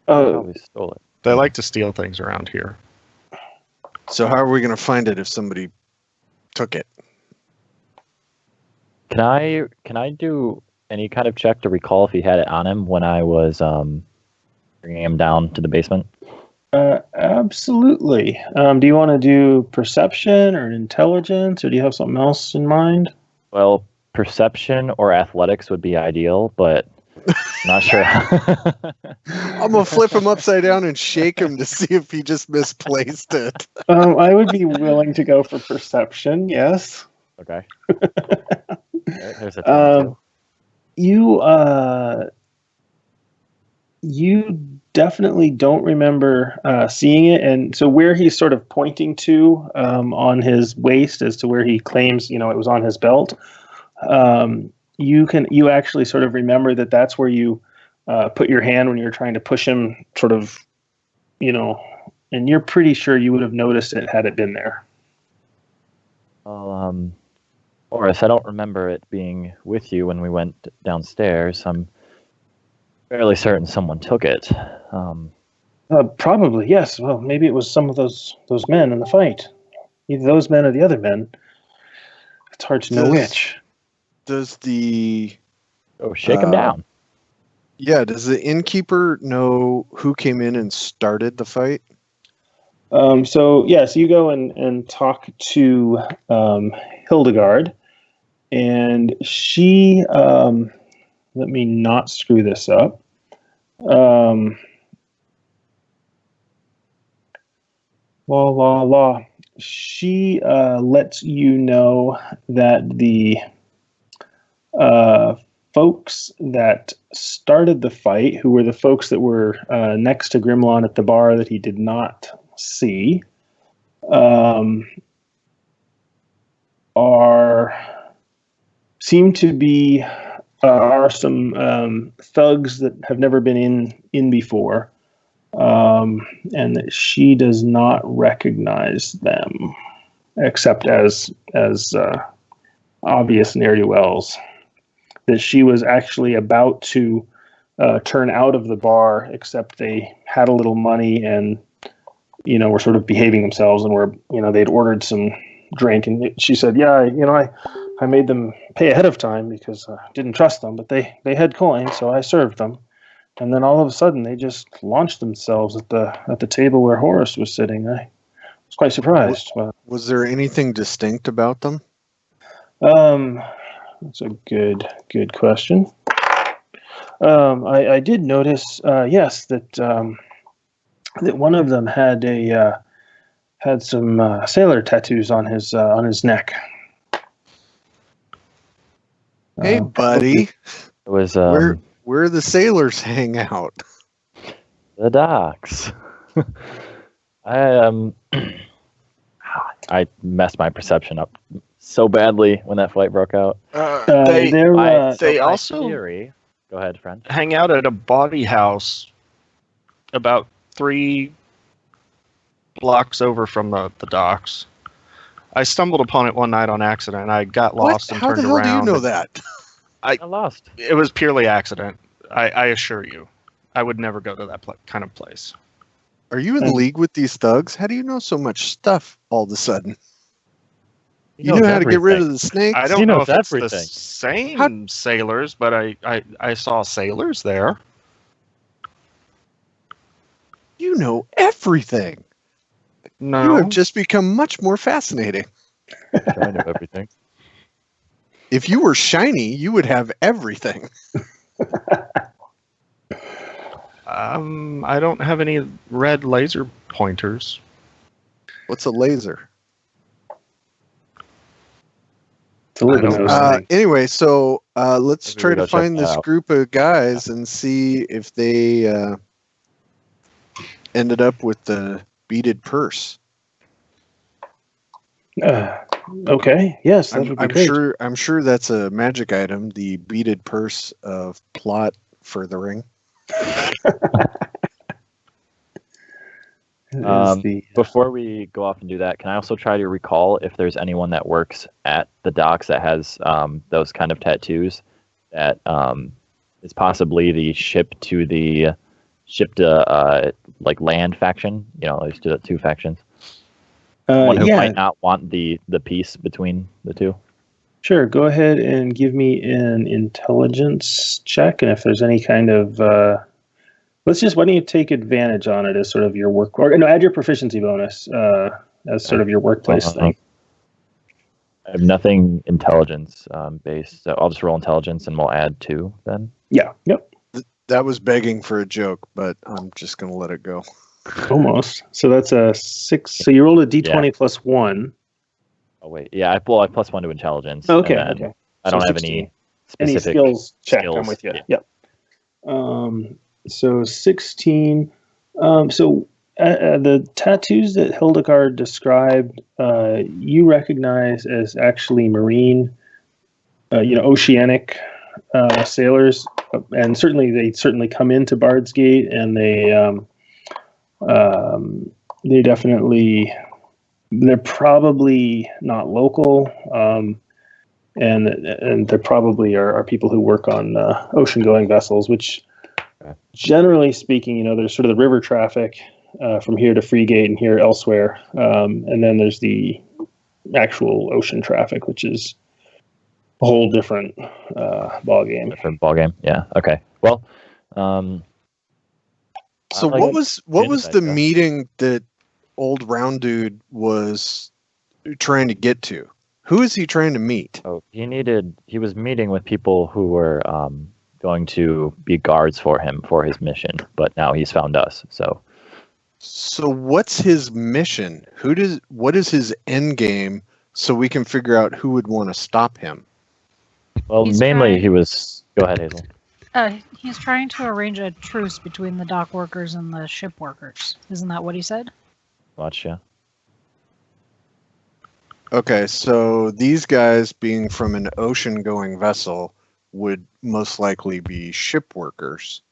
Probably stole it. They like to steal things around here. So how are we going to find it if somebody took it? Can I do any kind of check to recall if he had it on him when I was bringing him down to the basement? Absolutely. Do you want to do perception or intelligence, or do you have something else in mind? Well, perception or athletics would be ideal, but not sure. I'm going to flip him upside down and shake him to see if he just misplaced it. I would be willing to go for perception. Yes. Okay. Alright, there's a 22. You definitely don't remember seeing it, and so where he's sort of pointing to on his waist as to where he claims, it was on his belt. You actually sort of remember that that's where you put your hand when you're trying to push him, sort of, and you're pretty sure you would have noticed it had it been there. Well, Horace, I don't remember it being with you when we went downstairs. I'm fairly certain someone took it. Probably, yes. Well, maybe it was some of those men in the fight. Either those men or the other men. It's hard to know which. Does the... Oh, shake him down. Yeah, does the innkeeper know who came in and started the fight? So you go and talk to Hildegard, and she, let me not screw this up. She lets you know that the folks that started the fight, who were the folks that were next to Grimlon at the bar that he did not see, seem to be are some thugs that have never been in before, and that she does not recognize them, except as obvious ne'er-do-wells. That she was actually about to turn out of the bar, except they had a little money and were sort of behaving themselves, and were they'd ordered some drink, and she said, I made them pay ahead of time because I didn't trust them, but they had coin, so I served them. And then all of a sudden, they just launched themselves at the table where Horace was sitting. I was quite surprised. Was there anything distinct about them? That's a good question. I did notice, yes, that one of them had some sailor tattoos on his neck. Hey, buddy. It was where the sailors hang out. the docks. I messed my perception up so badly when that fight broke out. They also theory. Go ahead, friend. hang out at a body house about 3 blocks over from the docks. I stumbled upon it one night on accident. I got lost and How turned the hell around. do you know that? I lost. It was purely accident. I assure you. I would never go to that kind of place. Are you in league with these thugs? How do you know so much stuff all of a sudden? You know how to get rid of the snakes? I don't He know knows if it's everything. the same sailors, but I saw sailors there. You know everything. No. You have just become much more fascinating. I know everything. If you were shiny, you would have everything. I don't have any red laser pointers. What's a laser? Anyway, so let's Maybe try we to go check find that this out. group of guys and see if they ended up with the beaded purse. Okay. Yes, that would be great. I'm sure that's a magic item. The beaded purse of plot furthering. Before we go off and do that, can I also try to recall if there's anyone that works at the docks that has those kind of tattoos that is possibly the ship to like land faction? You know, there's two factions. One who might not want the peace between the two. Sure. Go ahead and give me an intelligence check, and if there's any kind of why don't you take advantage on it as sort of your work, or no, add your proficiency bonus as sort of your workplace thing. I have nothing intelligence based, so I'll just roll intelligence and we'll add 2 then. Yeah. Yep. That was begging for a joke, but I'm just going to let it go. Almost. So that's a 6. So you rolled a d20 plus 1. Oh, wait. Yeah, I plus 1 to intelligence. Okay. Okay. I don't have any specific skills check. I'm with you. Yeah. So 16. So the tattoos that Hildegard described, you recognize as actually marine, oceanic sailors, and they come into Bard's Gate, and they're probably not local, and there probably are people who work on ocean-going vessels, which, generally speaking, there's sort of the river traffic from here to Freegate and here elsewhere, and then there's the actual ocean traffic, which is a whole different ball game. Different ball game. Yeah. Okay. Well, so what was the meeting that old round dude was trying to get to? Who is he trying to meet? Oh, he was meeting with people who were going to be guards for him for his mission, but now he's found us. So what's his mission? What is his end game, so we can figure out who would want to stop him? Well, he was. Go ahead, Hazel. He's trying to arrange a truce between the dock workers and the ship workers. Isn't that what he said? Much, yeah. Okay, so these guys, being from an ocean-going vessel, would most likely be ship workers.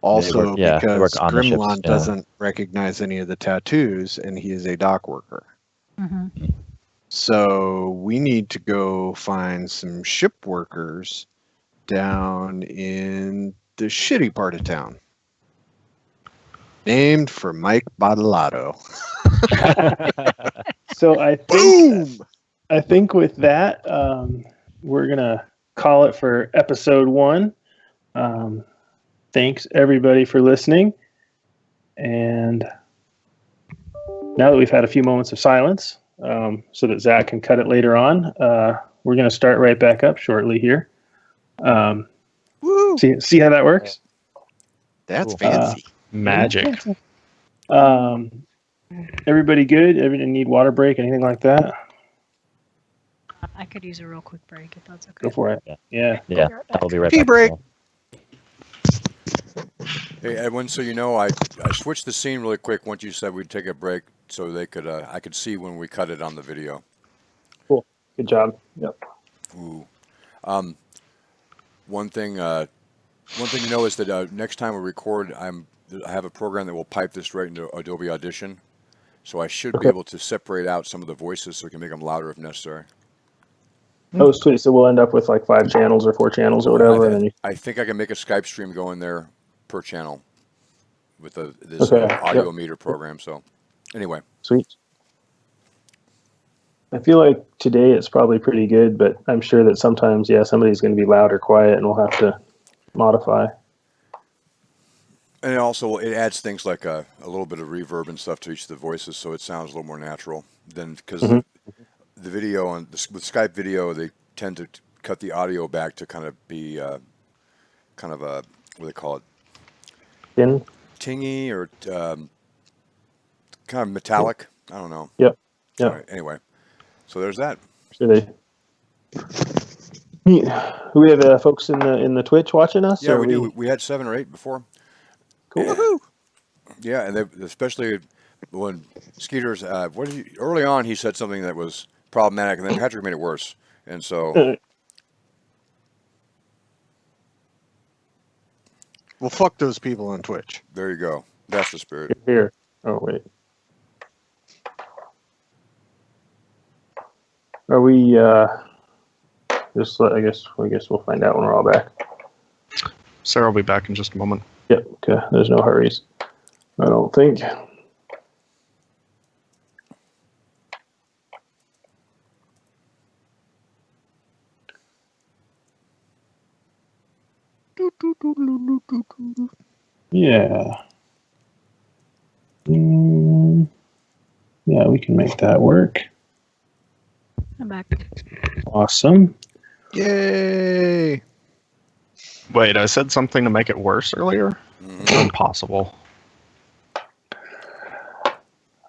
Also, because Grimlon doesn't recognize any of the tattoos, and he is a dock worker. Mm-hmm. So we need to go find some ship workers down in the shitty part of town, named for Mike Bottolato. So I think with that, we're gonna call it for episode 1. Thanks everybody for listening, and now that we've had a few moments of silence, so that Zach can cut it later on, we're gonna start right back up shortly here. See how that works? That's fancy. Magic. Everybody good? Everybody need water break? Anything like that? I could use a real quick break if that's okay. Go for it. Yeah. I'll be right Tea back. break. Hey Edwin, so I switched the scene really quick once you said we'd take a break, so they could I could see when we cut it on the video. Cool. Good job. Yep. Ooh. One thing to know is that next time we record, I have a program that will pipe this right into Adobe Audition, so I should be able to separate out some of the voices so we can make them louder if necessary. Oh, sweet. So we'll end up with like 5 channels or 4 channels or whatever. I think I can make a Skype stream go in there per channel with this audio meter program. So anyway. Sweet. I feel like today it's probably pretty good, but I'm sure that sometimes, somebody's going to be loud or quiet, and we'll have to modify. And also, it adds things like a little bit of reverb and stuff to each of the voices, so it sounds a little more natural. Then, because the video with Skype video, they tend to cut the audio back to kind of be kind of a, what do they call it? Thin? Tingy or kind of metallic. I don't know. Yep. Right, anyway, so there's that. Sure we have folks in the Twitch watching us? Yeah, we do. We had 7 or 8 before. Cool. Woohoo! Yeah, and especially when Skeeter's early on, he said something that was problematic, and then Patrick made it worse. And so Well, fuck those people on Twitch. There you go. That's the spirit. Here. Oh, wait. Are we, just, I guess we'll find out when we're all back. Sarah will be back in just a moment. Yep, okay. There's no hurries. I don't think. Yeah. Yeah, we can make that work. I'm back. Awesome. Yay! Wait, I said something to make it worse earlier? It's impossible.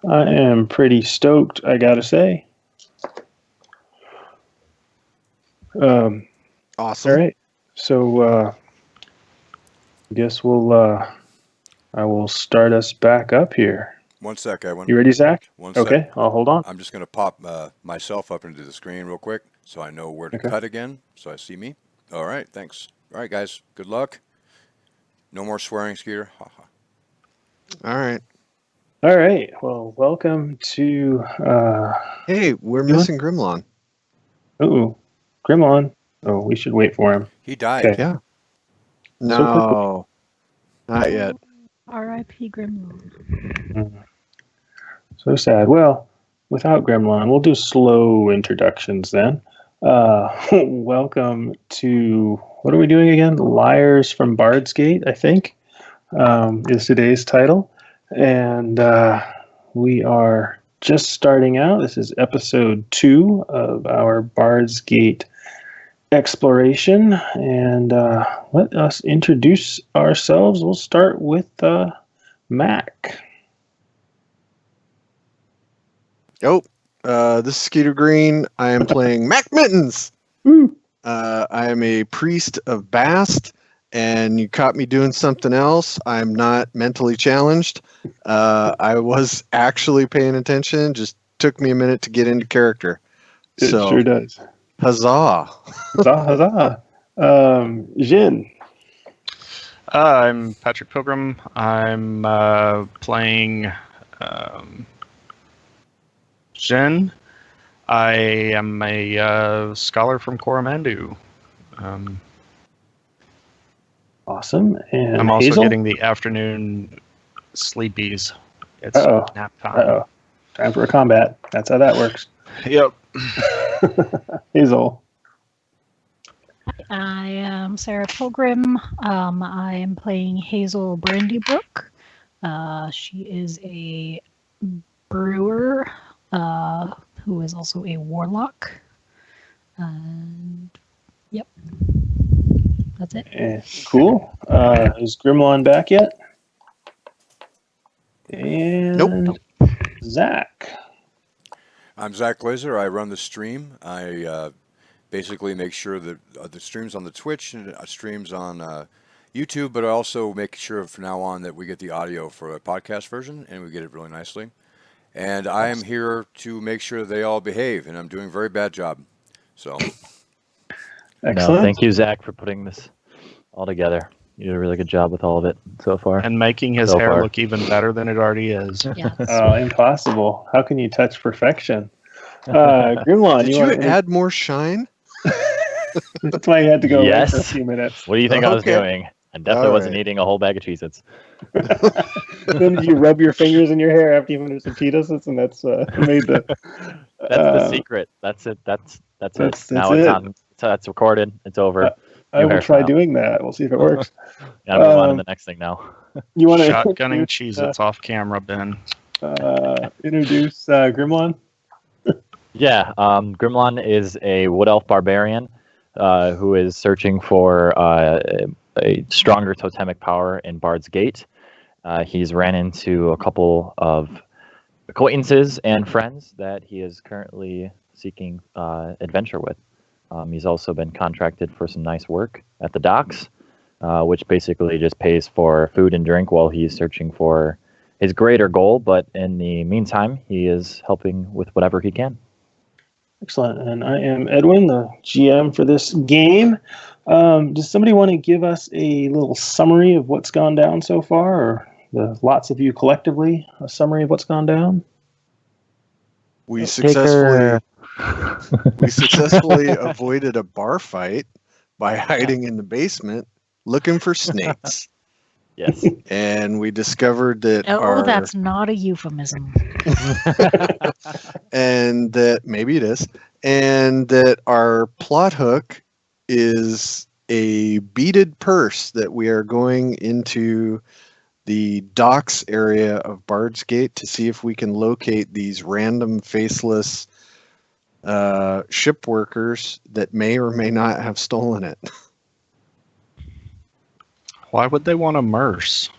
I am pretty stoked, I gotta say. Awesome. All right. So, I guess I will start us back up here. One sec, Edwin. You ready, Zach? One sec. Okay, I'll hold on. I'm just going to pop myself up into the screen real quick so I know where to cut again, so I see me. All right, thanks. All right, guys, good luck. No more swearing, Skeeter. Ha ha. All right. All right. Well, welcome to. Hey, we're missing Grimlon. Ooh, Grimlon. Oh, we should wait for him. He died. Okay. Yeah. No, not yet. R.I.P. Gremlin. So sad. Well, without Gremlin, we'll do slow introductions then. Welcome to, what are we doing again? Liars from Bard's Gate, I think, is today's title. And we are just starting out. This is episode 2 of our Bard's Gate exploration. And let us introduce ourselves. We'll start with Mac. Oh, this is Skeeter Green. I am playing Mac Mittens. I am a priest of Bast, and you caught me doing something else. I'm not mentally challenged. I was actually paying attention. Just took me a minute to get into character. It So, sure does. huzzah. Huzzah, huzzah. Jin. I'm Patrick Pilgrim. I'm playing Jen. I am a scholar from Coromandel. Awesome. And I'm also Hazel? getting the afternoon sleepies. It's Uh-oh. nap time. Uh-oh. Time for a combat. That's how that works. Yep. Hazel. I am Sarah Pilgrim. I am playing Hazel Brandybrook. She is a brewer who is also a warlock. And yep, that's it. Cool. Is Grimlon back yet? And Nope. Zach. I'm Zach Glazer. I run the stream. I basically make sure that the streams on the Twitch and streams on YouTube, but I also make sure from now on that we get the audio for a podcast version, and we get it really nicely. And I am here to make sure they all behave, and I'm doing a very bad job. So, Excellent. No, thank you, Zach, for putting this all together. You did a really good job with all of it so far. And making his So hair far. look even better than it already is. Yes. Impossible. How can you touch perfection? Grimlon, Did you you want to add more shine? That's why you had to go away for a Yes. few minutes. What do you think I was Okay. doing? I definitely All wasn't right. eating a whole bag of Cheez-Its. Then did you rub your fingers in your hair after you finished some Cheetos, and that's made the. That's the secret. That's it. That's That's it. Now it. it's on. It's recorded. It's over. I New will try hairstyle. doing that. We'll see if it works. Gotta move on to the next thing now. You want to Shotgunning Cheez-Its off camera, Ben. introduce Grimlon? Yeah, Grimlon is a wood elf barbarian who is searching for a stronger totemic power in Bard's Gate. He's ran into a couple of acquaintances and friends that he is currently seeking adventure with. He's also been contracted for some nice work at the docks, which basically just pays for food and drink while he's searching for his greater goal. But in the meantime, he is helping with whatever he can. Excellent. And I am Edwin, the GM for this game. Does somebody want to give us a little summary of what's gone down so far, or the lots of you collectively, a summary of what's gone down? We Taker. successfully avoided a bar fight by hiding in the basement looking for snakes. Yes. And we discovered that That's not a euphemism. and that maybe it is, and that our plot hook is a beaded purse that we are going into the docks area of Bard's Gate to see if we can locate these random faceless ship workers that may or may not have stolen it. Why would they want a merce?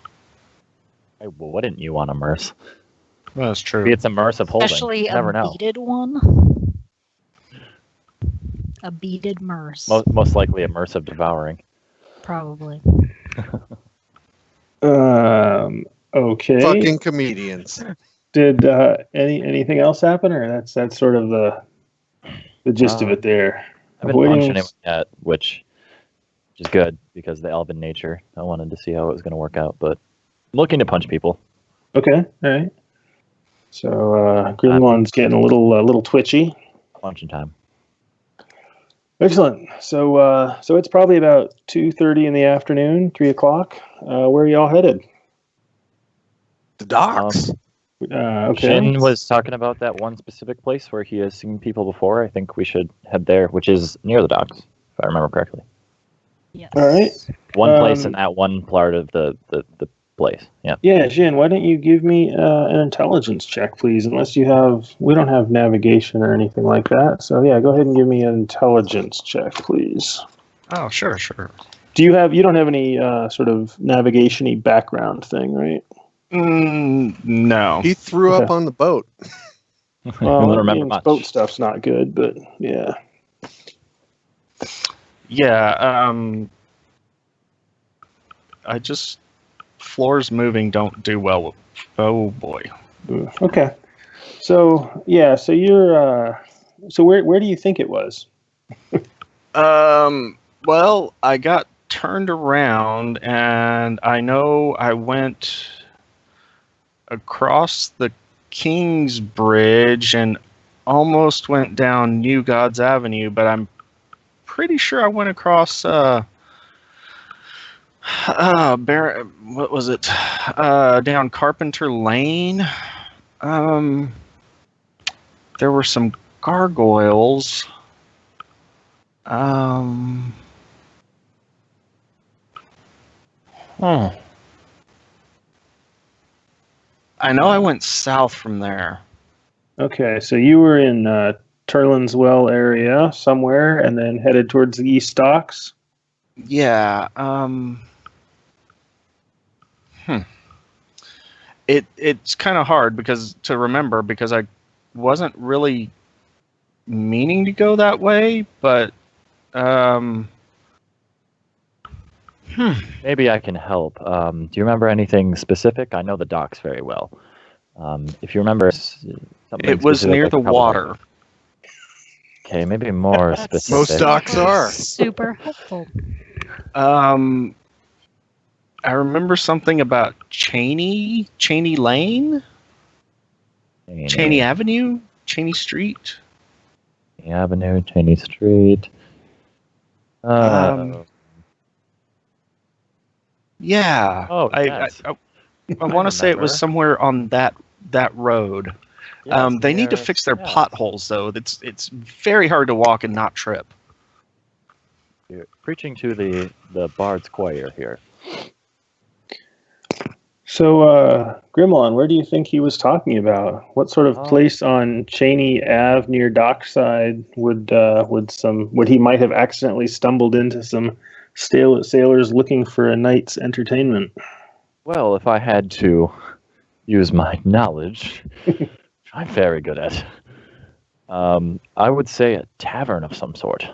Hey, well, wouldn't you want a merce? Well, that's true. Maybe it's immersive holding. Especially You never a know. beaded one. A beaded merce. Most likely immersive devouring. Probably. Okay. Fucking comedians. Did anything else happen, or that's sort of the gist of it there? I've been punching it yet, which is good because of the elven nature. I wanted to see how it was going to work out, but I'm looking to punch people. Okay, all right. So Grimlon's getting a little twitchy. Punching time. Excellent. So it's probably about 2:30 in the afternoon, 3 o'clock. Where are y'all headed? The docks. Okay. Shin was talking about that one specific place where he has seen people before. I think we should head there, which is near the docks, if I remember correctly. Yes. All right. One place in that one part of the place. Yeah. Yeah, Jin, why don't you give me an intelligence check, please? Unless we don't have navigation or anything like that. So yeah, go ahead and give me an intelligence check, please. Oh, sure. You don't have any sort of navigation-y background thing, right? No. He threw up on the boat. Well, don't remember much. Boat stuff's not good, but yeah. Yeah. Floors moving don't do well. Oh boy. Okay. So yeah, so you're so where do you think it was? Well, I got turned around and I know I went across the King's Bridge and almost went down New Gods Avenue, but I'm pretty sure I went across what was it? Down Carpenter Lane. There were some gargoyles. I know I went south from there. Okay, so you were in Turlin's Well area somewhere, and then headed towards the East Docks. Yeah. It's kind of hard to remember because I wasn't really meaning to go that way, but Maybe I can help. Do you remember anything specific? I know the docks very well. If you remember, it was near the water. Okay, maybe more specific. Most docks are. Super helpful. I remember something about Cheney Lane, Cheney Avenue, Cheney Street. Cheney Avenue, Cheney Street. Yeah. Oh, yes. I want to say it was somewhere on that road. Yes, they need to fix their potholes, though. It's very hard to walk and not trip. You're preaching to the Bard's choir here. So, Grimlon, where do you think he was talking about? What sort of place on Cheney Ave near Dockside would he might have accidentally stumbled into some sailors looking for a night's entertainment? Well, if I had to use my knowledge, which I'm very good at, I would say a tavern of some sort.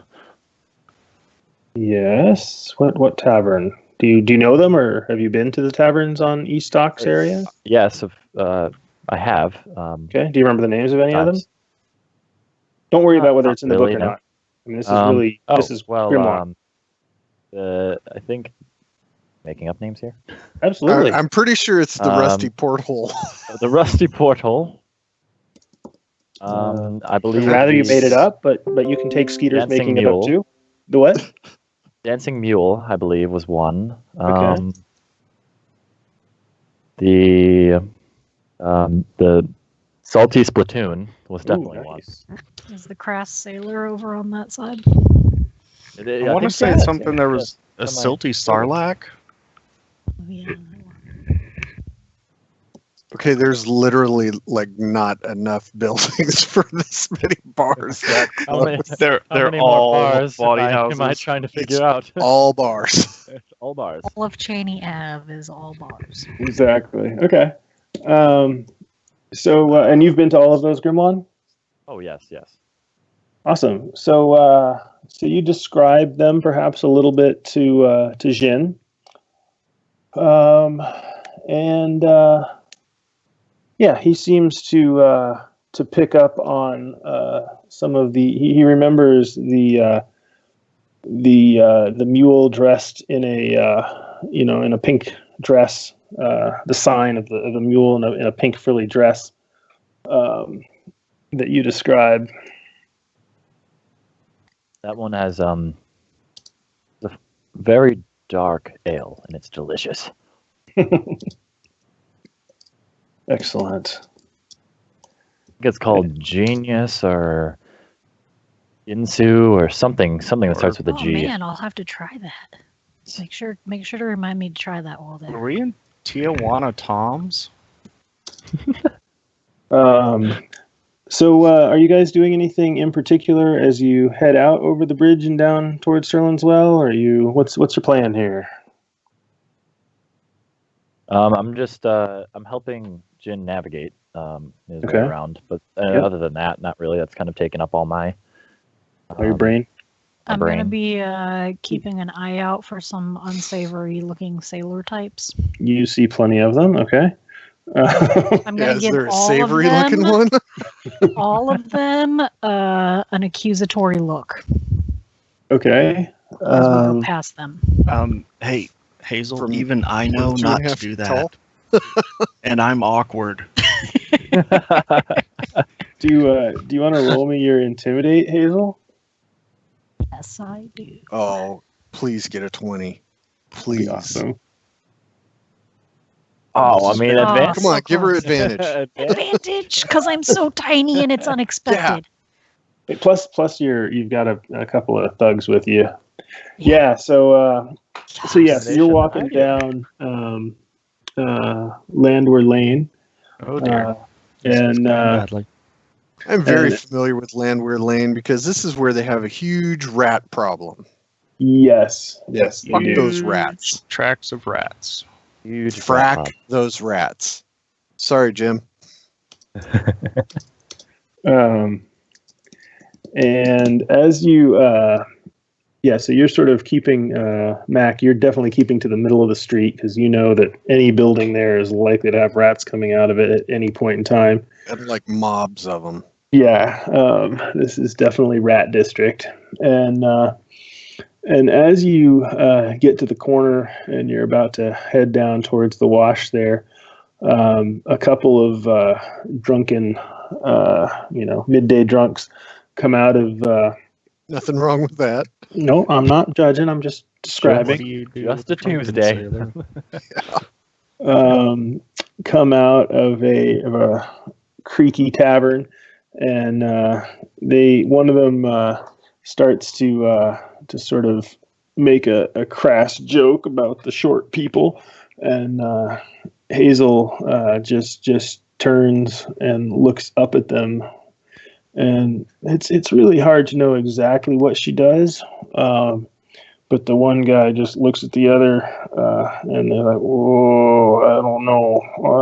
Yes. What tavern? Do you know them, or have you been to the taverns on East Docks area? Yes, I have. Okay. Do you remember the names of any of them? Don't worry about whether it's in the book or not. I mean, this is Grimlon. I think making up names here. Absolutely. I'm pretty sure it's the rusty porthole. The rusty porthole. I believe. I'd rather you made it the up, but you can take Skeeter's Dancing making it up Mule. too. The what? Dancing Mule, I believe, was one. Okay. The Salty Splatoon was definitely one. Nice. Is the crass sailor over on that side? I want to say something. There was a silty sarlacc. Oh, yeah. Okay, there's literally like not enough buildings for this many bars. That How many, close. They're how many all more bars body am I houses. trying to figure out? All bars. It's all bars. All of Cheney Ave is all bars. Exactly. Okay. So, and you've been to all of those, Grimlon? Oh yes. Awesome. So, so you describe them perhaps a little bit to Jin, and yeah, he seems to pick up on some of the. He remembers the mule dressed in a in a pink dress. The sign of the mule in a pink frilly dress that you describe. That one has a very dark ale, and it's delicious. Excellent. I think it's called Genius or Insu or something that starts with a Oh G. man, I'll have to try that. Make sure to remind me to try that while there. Are we in Tijuana Tom's? So, are you guys doing anything in particular as you head out over the bridge and down towards Sterling's Well? Or what's your plan here? I'm just I'm helping Jin navigate his way Okay. around, but Yep. other than that, not really. That's kind of taken up all my Your brain? my I'm going to brain. be keeping an eye out for some unsavory looking sailor types. You see plenty of them. Okay. I'm Yeah, going to is give there a all savory of them, looking one? all of them an accusatory look Okay. as we go past them. Hey, Hazel, From- even I know from not 2.5 to do tall? that. And I'm awkward. Do you want to roll me your intimidate, Hazel? Yes, I do. Oh, please get a 20. Please. Awesome. Oh, I mean, Oh, advantage. Come on, so give her close. advantage. Advantage, because I'm so tiny and it's unexpected. Plus you've got a couple of thugs with you. Yeah. So yes, you're walking down Landwehr Lane. Oh dear. And Badly. I'm very And- familiar with Landwehr Lane because this is where they have a huge rat problem. yes, you Fuck do. those rats. Tracks of rats. Huge Frack those rats. Sorry, Jim. And as you, so you're sort of keeping, Mac, you're definitely keeping to the middle of the street because you know that any building there is likely to have rats coming out of it at any point in time. And like mobs of them. Yeah, this is definitely rat district. And as you get to the corner and you're about to head down towards the wash there, a couple of drunken, midday drunks come out of. Nothing wrong with that. No, I'm not judging. I'm just What describing. do you do Just with a drunken Tuesday. sailor? Come out of a creaky tavern, and one of them starts to sort of make a crass joke about the short people, and Hazel just turns and looks up at them, and it's really hard to know exactly what she does. But the one guy just looks at the other, and they're like, "Whoa, I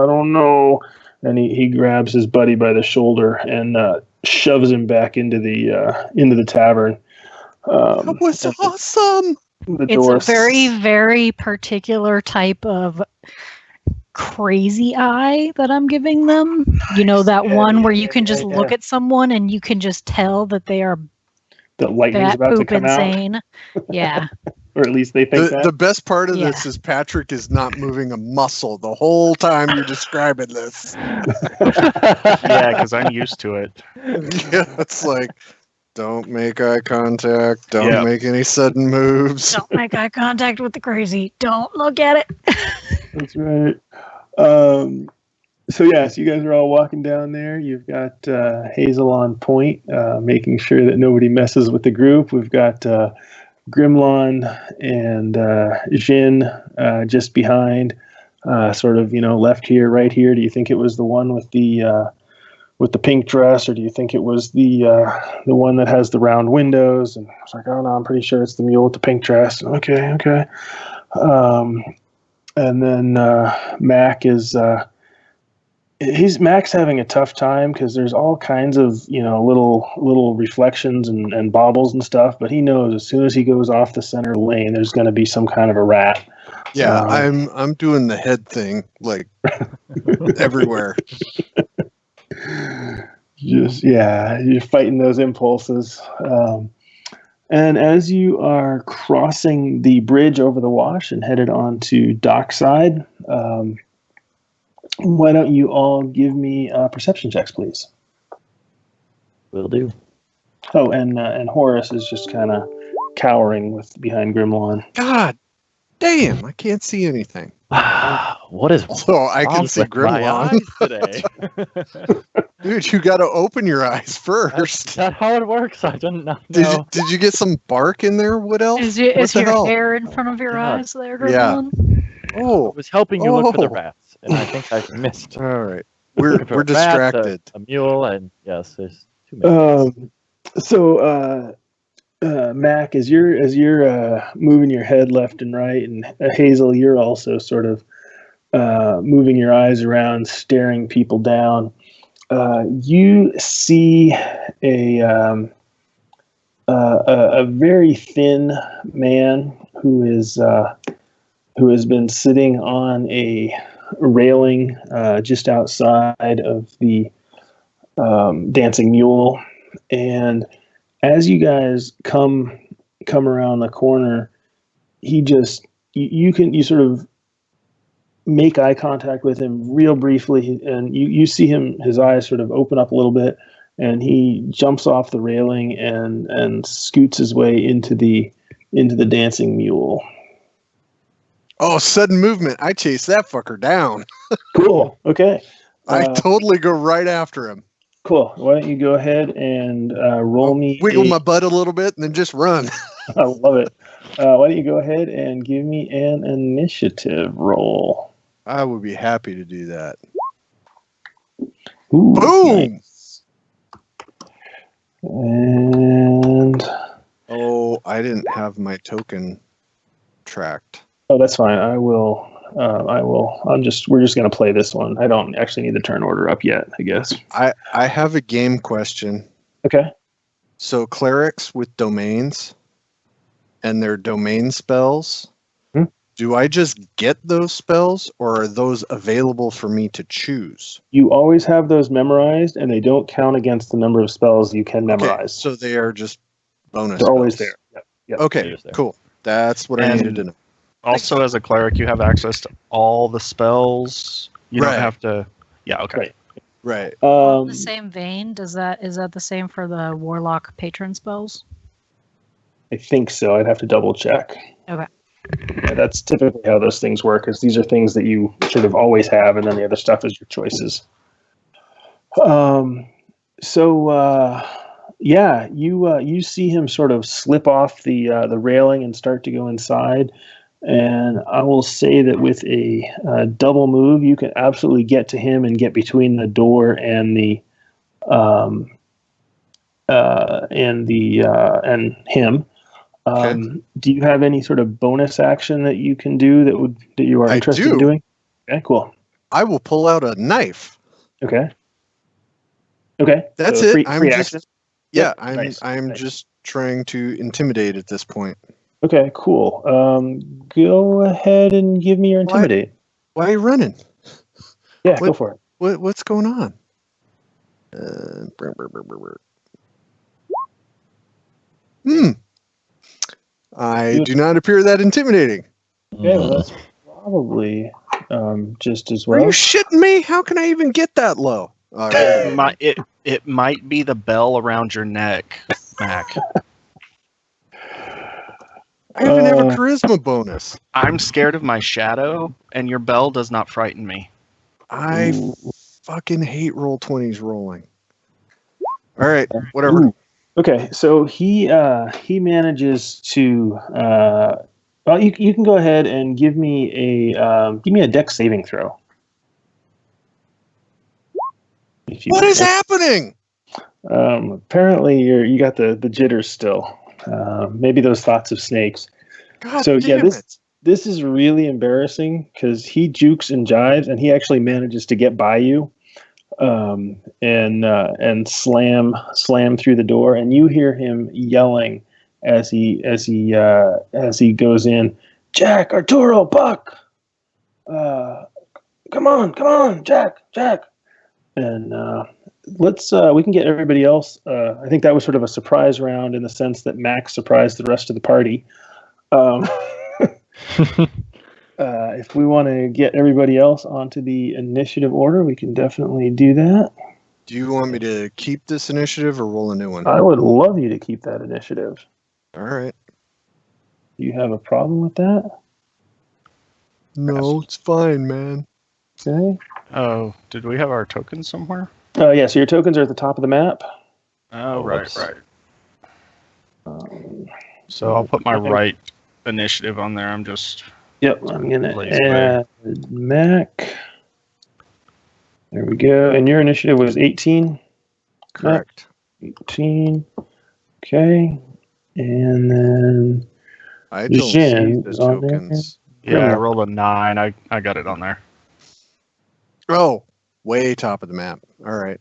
don't know." And he grabs his buddy by the shoulder and shoves him back into the tavern. That was awesome. The It's door a very, very particular type of crazy eye that I'm giving them. You know, that one where you can just look at someone and you can just tell that they are the lightning's bat about to poop come out. insane. Yeah. or at least they think that. The best part of Yeah. this is Patrick is not moving a muscle the whole time you're describing this. Yeah, because I'm used to it. Yeah, it's like, don't make eye contact. Don't Yeah. make any sudden moves. Don't make eye contact with the crazy. Don't look at it. That's right. So you guys are all walking down there. You've got Hazel on point, making sure that nobody messes with the group. We've got Grimlon and Jin just behind, sort of, left here, right here. Do you think it was the one with the pink dress, or do you think it was the one that has the round windows? And I was like, oh no, I'm pretty sure it's the mule with the pink dress. Okay. And then Mac is. Mac's having a tough time because there's all kinds of little reflections and baubles and stuff, but he knows as soon as he goes off the center lane, there's going to be some kind of a rat. Yeah, I'm doing the head thing like everywhere. You're fighting those impulses. And as you are crossing the bridge over the wash and headed on to dockside, why don't you all give me perception checks, please? Will do. Oh, and Horace is just kind of cowering behind Grimlon. God damn, I can't see anything. What is So I can wrong see with my Grimlon. eyes today? Dude, you got to open your eyes first. Is that how it works? I didn't know. Did you get some bark in there, Wood Elf? Is What the your hell? hair in front of your Yeah. eyes there, Yeah. Grimlon? I Oh, was helping you look for the Oh. rats, and I think I missed. all right. We're Looking for a rat, distracted. a mule, and yes, there's too many. Mac, as you're moving your head left and right, and Hazel, you're also sort of moving your eyes around, staring people down. You see a very thin man who has been sitting on a railing just outside of the dancing mule, and as you guys come around the corner, he just you sort of make eye contact with him real briefly, and you see his eyes sort of open up a little bit, and he jumps off the railing and scoots his way into the dancing mule. Oh, sudden movement. I chase that fucker down. Cool. Okay. I totally go right after him. Cool. Why don't you go ahead and roll me? Wiggle my butt a little bit and then just run. I love it. Why don't you go ahead and give me an initiative roll? I would be happy to do that. Ooh, Boom! nice. And Oh, I didn't have my token tracked. oh, that's fine. I will. We're just going to play this one. I don't actually need the turn order up yet, I guess. I have a game question. Okay. So clerics with domains and their domain spells, do I just get those spells or are those available for me to choose? You always have those memorized, and they don't count against the number of spells you can memorize. Okay, so they are just bonus They're always spells. there. Yep. Okay, They're just there. cool. That's what I And- needed to know. Also, as a cleric, you have access to all the spells. You Right. don't have to. Yeah. Okay. Right. Right. In the same vein, is that the same for the warlock patron spells? I think so. I'd have to double check. Okay. Yeah, that's typically how those things work, because these are things that you sort of always have, and then the other stuff is your choices. You see him sort of slip off the railing and start to go inside, and I will say that with a double move, you can absolutely get to him and get between the door and him. Okay. Do you have any sort of bonus action that you can do that you are I interested in do. doing? Okay, cool. I will pull out a knife. Okay. That's So it. free I'm just action. yeah, Yep, nice, I'm nice. just trying to intimidate at this point. Okay, cool. Go ahead and give me your intimidate. Why are you running? Yeah, go What- for it. What's going on? I do not appear that intimidating. Okay, well, that's probably just as Are well. you shitting me? How can I even get that low? All right. It might be the bell around your neck, Mac. I even have a charisma bonus. I'm scared of my shadow, and your bell does not frighten me. I fucking hate Roll20s rolling. All right, whatever. Ooh. Okay, so he manages to. Well, you can go ahead and give me a dex saving throw. What is happening? Apparently, you got the jitters still. Maybe those thoughts of snakes. God So damn yeah, it. this is really embarrassing because he jukes and jives, and he actually manages to get by you, and slam through the door, and you hear him yelling as he goes in, Jack, Arturo, Buck, come on, Jack, and we can get everybody else. I think that was sort of a surprise round in the sense that Max surprised the rest of the party. If we want to get everybody else onto the initiative order, we can definitely do that. Do you want me to keep this initiative or roll a new one? I would love you to keep that initiative. All right. Do you have a problem with that? No, it's fine, man. Okay. Oh, did we have our tokens somewhere? Yeah, so your tokens are at the top of the map. Oh, right. whoops. So I'll put my right initiative on there. I'm just... Yep, I'm going to Lazy way. add Mac. There we go. And your initiative was 18? Correct. 18. Okay. And then I don't see Jin the is on there. tokens. Yeah, I Yeah. rolled a 9. I got it on there. Oh, way top of the map. All right.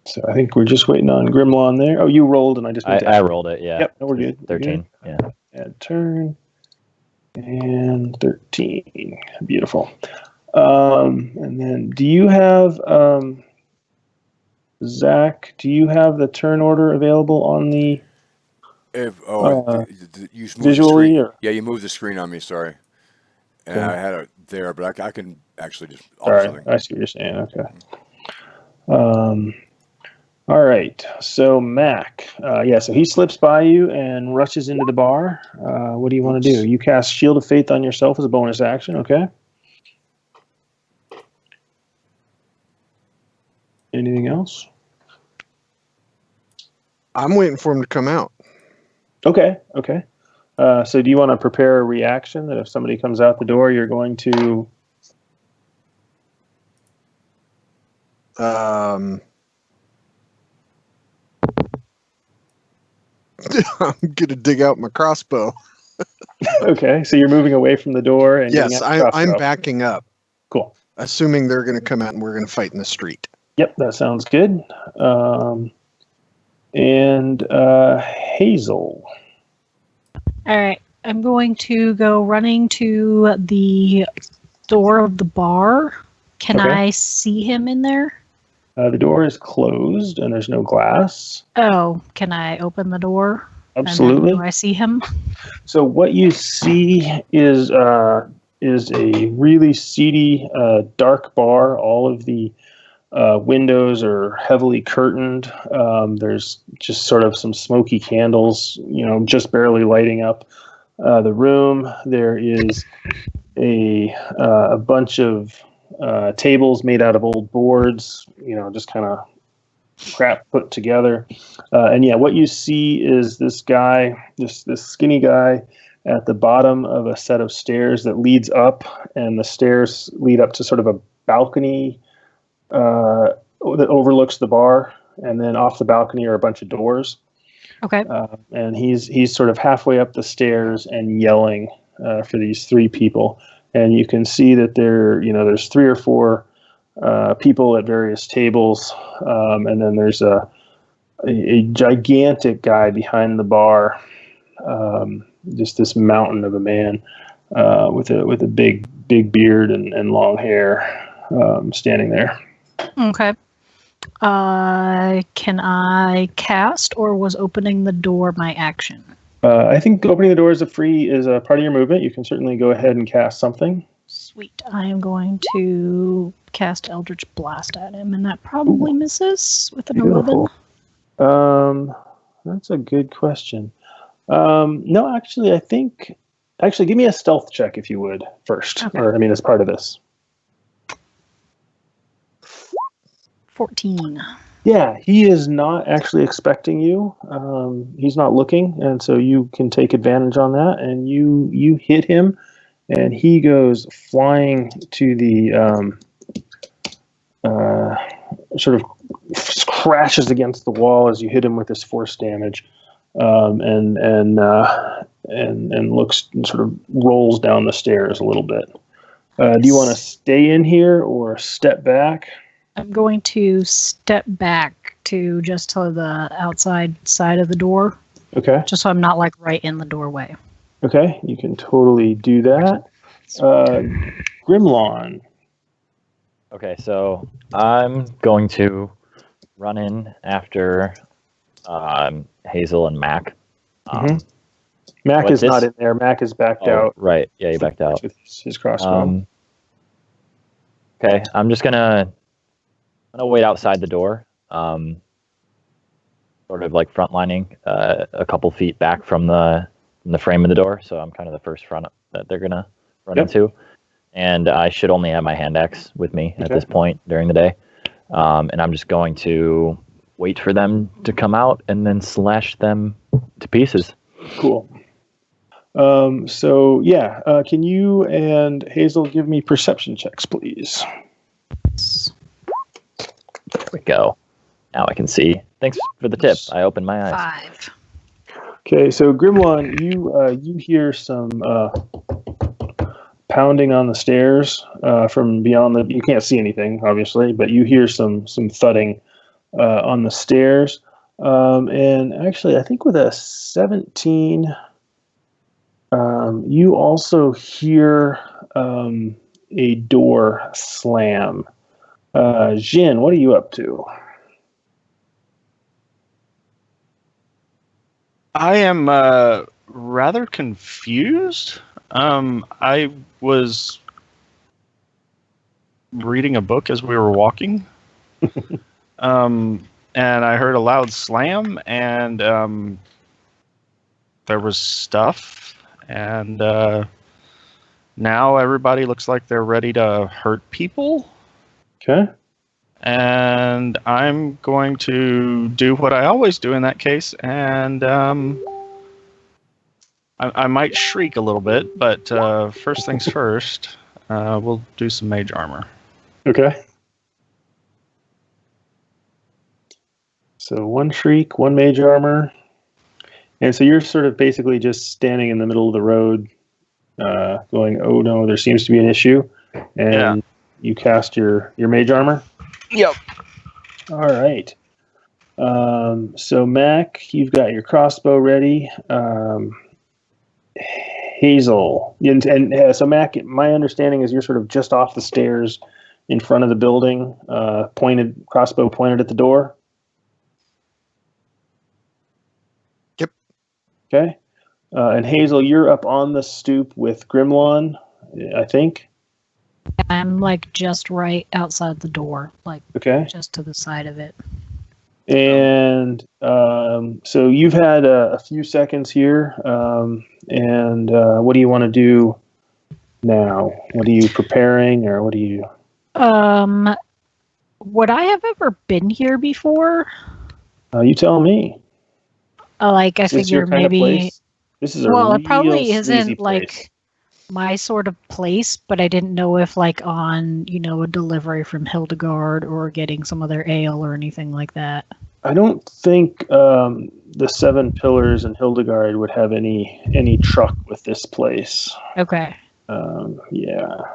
So I think we're just waiting on Grimlaw there. Oh, you rolled, and I just I rolled it, yeah. Yep, no, we're good. We're 13, good. yeah. Add turn. And 13. Beautiful. And then do you have, Zach, do you have the turn order available on the You moved visually? the screen. Or? Yeah, you moved the screen on me, sorry. And Okay. I had it there, but I can actually just All alter right, something. I see what you're saying. Okay. All right. So Mac, so he slips by you and rushes into the bar. What do you want to do? You cast Shield of Faith on yourself as a bonus action. Okay. Anything else? I'm waiting for him to come out. Okay. So do you want to prepare a reaction that if somebody comes out the door, you're going to... I'm gonna dig out my crossbow. Okay, so you're moving away from the door and Yes, getting out the I'm crossbow. backing up, Cool. assuming they're gonna come out and we're gonna fight in the street. Yep, that sounds good. And Hazel. All right. I'm going to go running to the door of the bar. Can Okay. I see him in there? The door is closed and there's no glass. Oh, can I open the door? Absolutely. And then do I see him? So what you see is a really seedy, dark bar. All of the windows are heavily curtained. There's just sort of some smoky candles, just barely lighting up the room. There is a bunch of tables made out of old boards, just kind of crap put together. And what you see is this guy, this skinny guy at the bottom of a set of stairs that leads up, and the stairs lead up to sort of a balcony that overlooks the bar, and then off the balcony are a bunch of doors. Okay. And he's sort of halfway up the stairs and yelling for these three people. And you can see that there's 3 or 4 people at various tables, and then there's a gigantic guy behind the bar, just this mountain of a man with a big beard and long hair, standing there. Okay. Can I cast, or was opening the door my action? I think opening the door is a part of your movement. You can certainly go ahead and cast something. Sweet. I am going to cast Eldritch Blast at him, and that probably misses with an Beautiful. 11. That's a good question. No, actually, I think... Actually, give me a stealth check, if you would, first. Okay. Or, as part of this. 14. Yeah, he is not actually expecting you. He's not looking, and so you can take advantage on that, and you hit him, and he goes flying to the sort of crashes against the wall as you hit him with this force damage, and looks, sort of rolls down the stairs a little bit. Do you want to stay in here or step back? I'm going to step back to just to the outside side of the door. Okay. Just so I'm not like right in the doorway. Okay, you can totally do that. Grimlawn. Okay, so I'm going to run in after Hazel and Mac. Mac is not in there. Mac is backed out. Right, yeah, he backed out. With his crossbow. Okay, I'm just gonna wait outside the door, sort of like frontlining a couple feet back from the frame of the door. So I'm kind of the first front that they're gonna run into, and I should only have my hand axe with me at this point during the day, and I'm just going to wait for them to come out and then slash them to pieces. Cool. Can you and Hazel give me perception checks, please? There we go. Now I can see. Thanks for the tip. I opened my eyes. 5. Okay, so Grimlawn, you hear some pounding on the stairs from beyond the. You can't see anything, obviously, but you hear some thudding on the stairs. And actually, I think with a 17, you also hear a door slam. Jin, what are you up to? I am rather confused. I was reading a book as we were walking, and I heard a loud slam, and there was stuff, and now everybody looks like they're ready to hurt people. Okay. And I'm going to do what I always do in that case, and I might shriek a little bit, but first things first, we'll do some mage armor. Okay. So 1 shriek, 1 mage armor. And so you're sort of basically just standing in the middle of the road, going, oh no, there seems to be an issue. And you cast your mage armor? Yep. All right. So Mac, you've got your crossbow ready. Hazel, and so Mac, my understanding is you're sort of just off the stairs in front of the building, crossbow pointed at the door. Yep. Okay. And Hazel, you're up on the stoop with Grimlawn, I think. I'm like just right outside the door, like just to the side of it. And so you've had a few seconds here. And what do you want to do now? What are you preparing, or what do you? Would I have ever been here before? You tell me. I figure maybe. This is a it probably isn't place. like my sort of place, but I didn't know if like on, a delivery from Hildegard or getting some of their ale or anything like that. I don't think the 7 Pillars and Hildegard would have any truck with this place. Okay.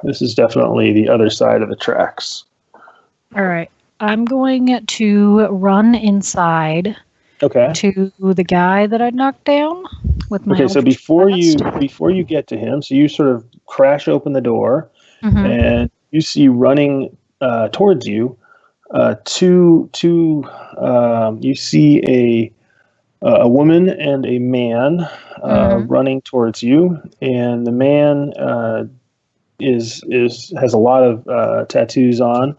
This is definitely the other side of the tracks. All right. I'm going to run inside. Okay. To the guy that I knocked down with my. Okay, so before you get to him, so you sort of crash open the door, and you see running towards you you see a woman and a man running towards you, and the man has a lot of tattoos on.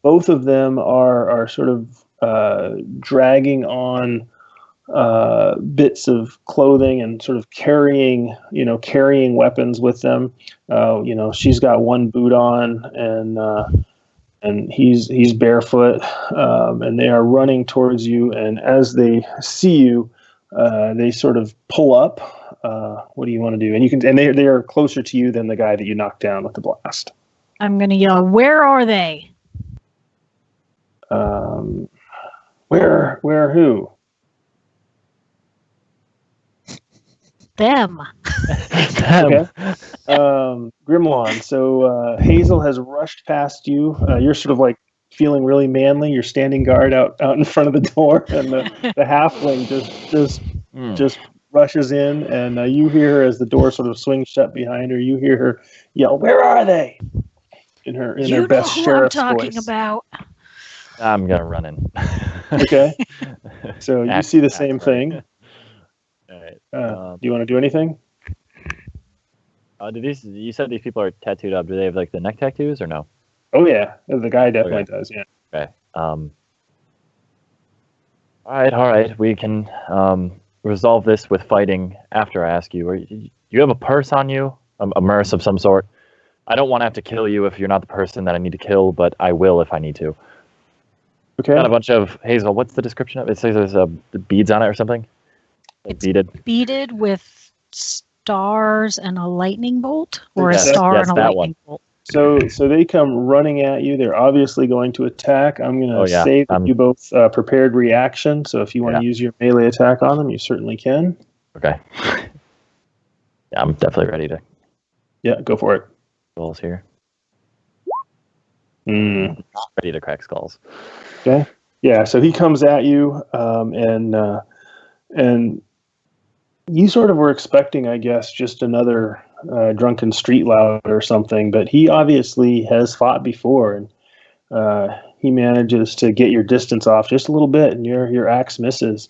Both of them are sort of dragging on bits of clothing and sort of carrying weapons with them. She's got one boot on, and he's barefoot, and they are running towards you. And as they see you, they sort of pull up. What do you want to do? And they are closer to you than the guy that you knocked down with the blast. I'm gonna yell, "Where are they?" Where who? Them. Okay. Grimlawn. So Hazel has rushed past you. You're sort of like feeling really manly. You're standing guard out in front of the door, and the halfling just rushes in, and you hear her as the door sort of swings shut behind her. You hear her yell, "Where are they?" in her best sheriff's I'm talking voice. about. I'm gonna run in. Okay. So you see the same right. thing. All right. Do you want to do anything? You said these people are tattooed up. Do they have like the neck tattoos or no? Oh yeah, the guy definitely does. Yeah. Okay. All right. We can resolve this with fighting after I ask you. You have a purse on you, a merce of some sort. I don't want to have to kill you if you're not the person that I need to kill, but I will if I need to. Okay. Got a bunch of Hazel. What's the description of it? It says there's beads on it or something. It's beaded. Beaded with stars and a lightning bolt, or a Yes, star yes, and a that lightning one. bolt. So they come running at you. They're obviously going to attack. I'm going to yeah. say that you both prepared reaction. So if you want to use your melee attack on them, you certainly can. Okay. Yeah, I'm definitely ready to. Yeah, go for it. Skulls here. Mm. Ready to crack skulls. Okay. Yeah. So he comes at you, and you sort of were expecting, I guess, just another drunken street loud or something. But he obviously has fought before, and he manages to get your distance off just a little bit, and your axe misses.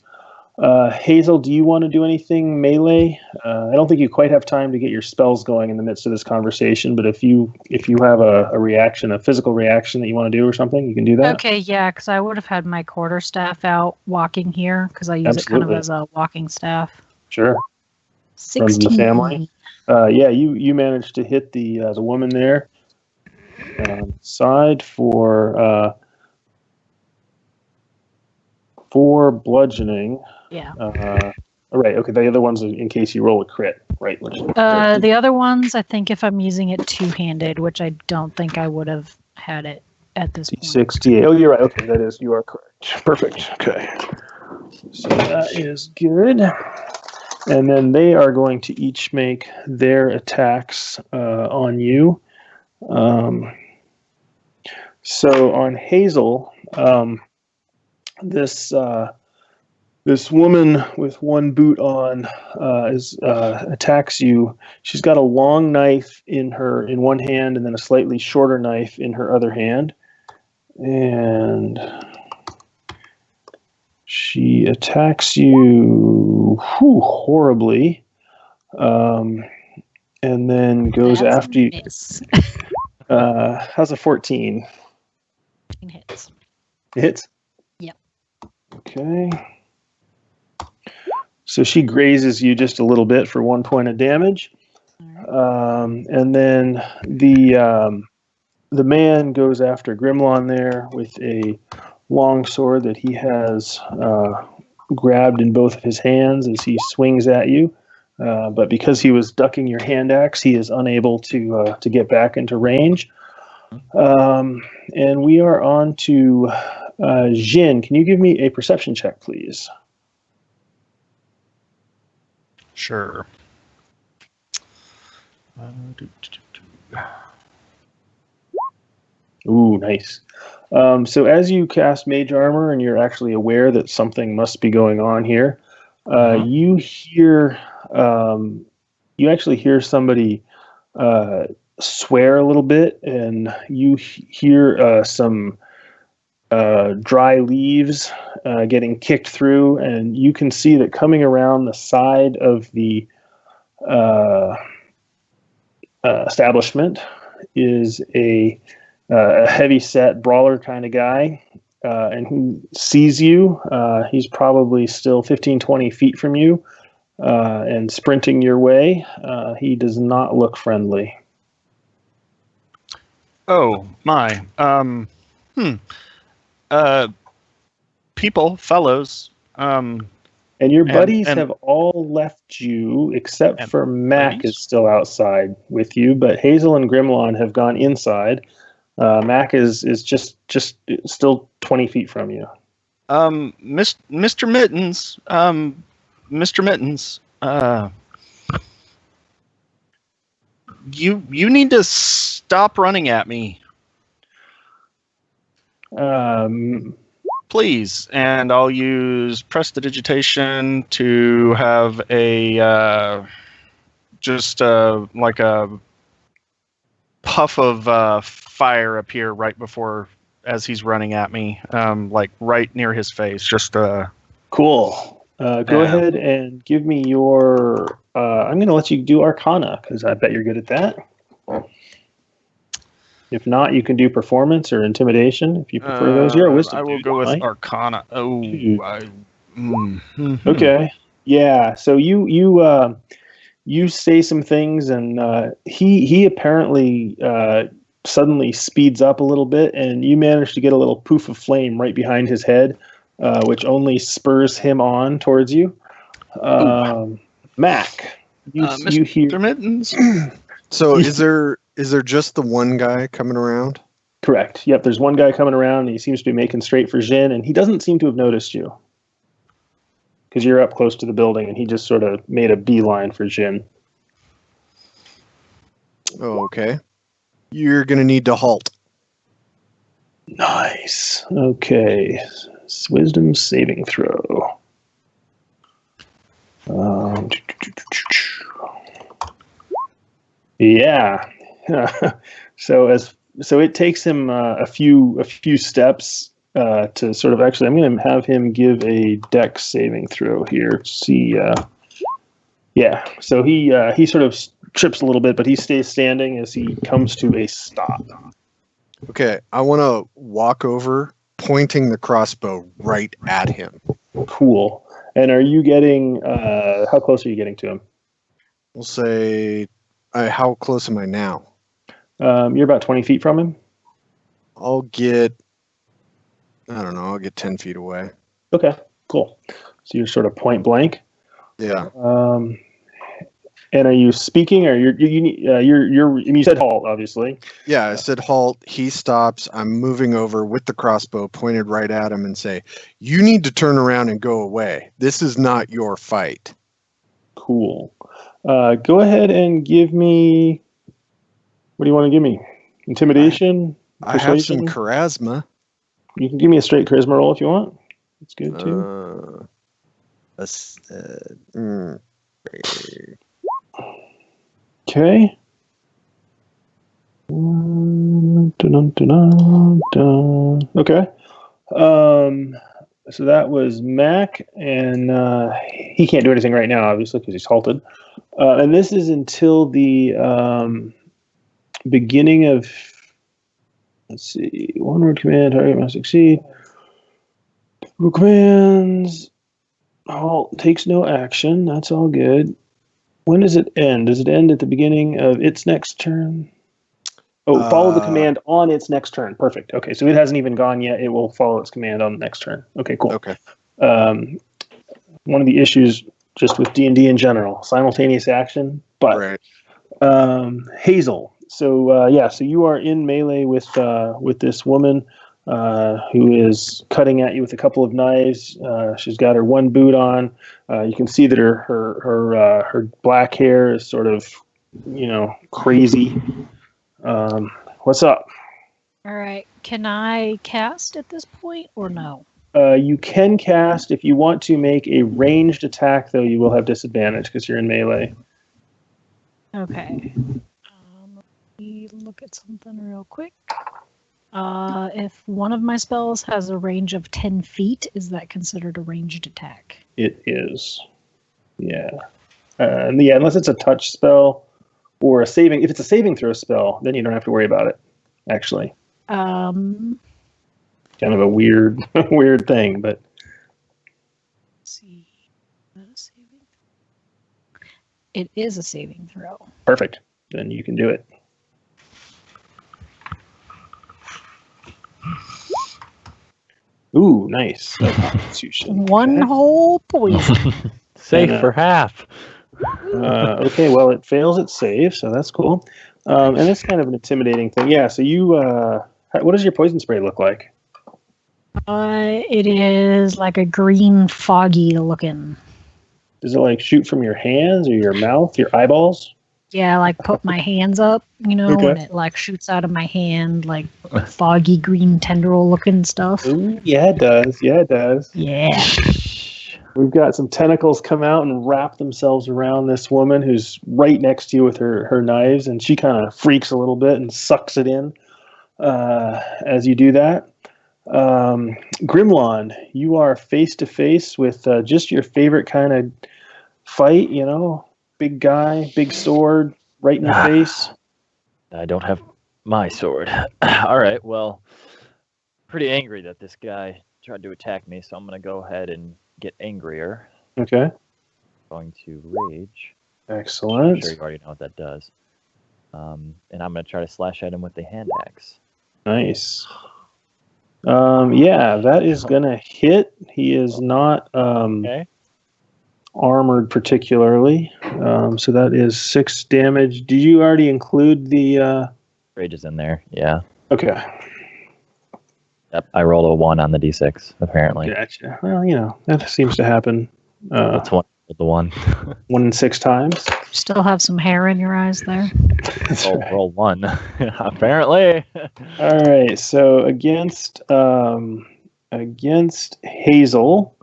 Hazel, do you want to do anything melee? I don't think you quite have time to get your spells going in the midst of this conversation, but if you have a reaction, a physical reaction that you want to do or something, you can do that. Okay, yeah, because I would have had my quarterstaff out walking here, because I use it kind of as a walking staff. Sure. 16. Runs in the family. Yeah, you managed to hit the woman there. Side for 4 bludgeoning. Yeah. All right. Okay. The other ones, in case you roll a crit, right? The other ones, I think if I'm using it two-handed, which I don't think I would have had it at this point. 68. Oh, you're right. Okay, you are correct. Perfect. Okay. So that is good. And then they are going to each make their attacks on you. So on Hazel, this woman with one boot on attacks you. She's got a long knife in one hand, and then a slightly shorter knife in her other hand, and she attacks you horribly, and then goes after you. How's a 14? It hits. It hits? Yep. Okay. So she grazes you just a little bit for 1 point of damage. Right. And then the man goes after Grimlawn there with a long sword that he has grabbed in both of his hands as he swings at you. But because he was ducking your hand axe, he is unable to get back into range. And we are on to Jin. Can you give me a perception check, please? Sure. Ooh, nice. So as you cast Mage Armor and you're actually aware that something must be going on here, you actually hear somebody swear a little bit, and you hear some dry leaves getting kicked through, and you can see that coming around the side of the establishment is a heavy-set brawler kind of guy, and he sees you. He's probably still 15, 20 feet from you, and sprinting your way. He does not look friendly. Oh my. People, fellows. And your buddies have all left you, except for Mac buddies? is still outside with you. But Hazel and Grimlon have gone inside. Mac is just still 20 feet from you. Mr. Mittens. Mr. Mittens. You need to stop running at me. Please, and I'll use prestidigitation to have a like a puff of fire appear right before as he's running at me, like right near his face. Just cool. Go ahead and give me your. I'm going to let you do Arcana because I bet you're good at that. If not, you can do performance or intimidation if you prefer those. You're a wisdom. I will go with Arcana. Oh, okay. Yeah. So you say some things, and he apparently suddenly speeds up a little bit, and you manage to get a little poof of flame right behind his head, which only spurs him on towards you. Mac, you hear Mittens. So is there just the one guy coming around? Correct. Yep, there's one guy coming around, and he seems to be making straight for Jin, and he doesn't seem to have noticed you because you're up close to the building, and he just sort of made a beeline for Jin. Oh, okay. You're going to need to halt. Nice. Okay. Wisdom saving throw. Yeah. So it takes him a few steps to sort of actually. I'm going to have him give a dex saving throw here. See. Yeah. So he sort of trips a little bit, but he stays standing as he comes to a stop. Okay, I want to walk over, pointing the crossbow right at him. Cool. And are you getting? How close are you getting to him? We'll say, how close am I now? You're about 20 feet from him. I'll get 10 feet away. Okay, cool. So you're sort of point blank. Yeah. And are you speaking, or you said halt, obviously. Yeah, I said halt. He stops. I'm moving over with the crossbow pointed right at him and say, "You need to turn around and go away. This is not your fight." Cool. Go ahead and give me. What do you want to give me? Intimidation? I have some charisma. You can give me a straight charisma roll if you want. That's good too. Okay. Okay. So that was Mac, and he can't do anything right now, obviously, because he's halted. And this is until the beginning of. Let's see. One word command. Target must succeed. Commands. Halt takes no action. That's all good. When does it end? Does it end at the beginning of its next turn? Oh, follow the command on its next turn. Perfect. Okay, so it hasn't even gone yet. It will follow its command on the next turn. Okay, cool. Okay. One of the issues just with D&D in general, simultaneous action. But right. Hazel. So so you are in melee with this woman who is cutting at you with a couple of knives. She's got her one boot on. You can see that her black hair is sort of, crazy. What's up? All right. Can I cast at this point or no? You can cast if you want to make a ranged attack, though you will have disadvantage because you're in melee. Okay. Let me look at something real quick. If one of my spells has a range of 10 feet, is that considered a ranged attack? It is. Yeah. Unless it's a touch spell or a saving. If it's a saving throw spell, then you don't have to worry about it, actually. Let's Kind of a weird weird thing, but see. It is a saving throw. perfect. Then you can do it. Ooh, nice. Constitution. One Okay. whole poison. Safe And, for half. Okay, well, it fails its save, so that's cool. And it's kind of an intimidating thing. Yeah, so you, what does your poison spray look like? It is like a green, foggy looking. Does it like shoot from your hands or your mouth, your eyeballs? Yeah, like put my hands up, Okay. and it like shoots out of my hand, like foggy green tendril looking stuff. Ooh, yeah, it does. Yeah, it does. Yeah. We've got some tentacles come out and wrap themselves around this woman who's right next to you with her knives, and she kind of freaks a little bit and sucks it in as you do that. Grimlon, you are face to face with just your favorite kind of fight, big guy, big sword, right in the face. I don't have my sword. All right, well, pretty angry that this guy tried to attack me, so I'm going to go ahead and get angrier. Okay. Going to rage. I'm Excellent. sure you already know what that does. And I'm going to try to slash at him with the hand axe. Nice. Yeah, that is going to hit. He is not Okay. armored particularly. So that is 6 damage. Did you already include the... Rage is in there, yeah. Okay. Yep, I rolled a 1 on the d6, apparently. Gotcha. Well, that seems to happen That's one with the 1. 1 in 6 times. Still have some hair in your eyes there. That's roll, right. roll 1, apparently. All right. So against Hazel,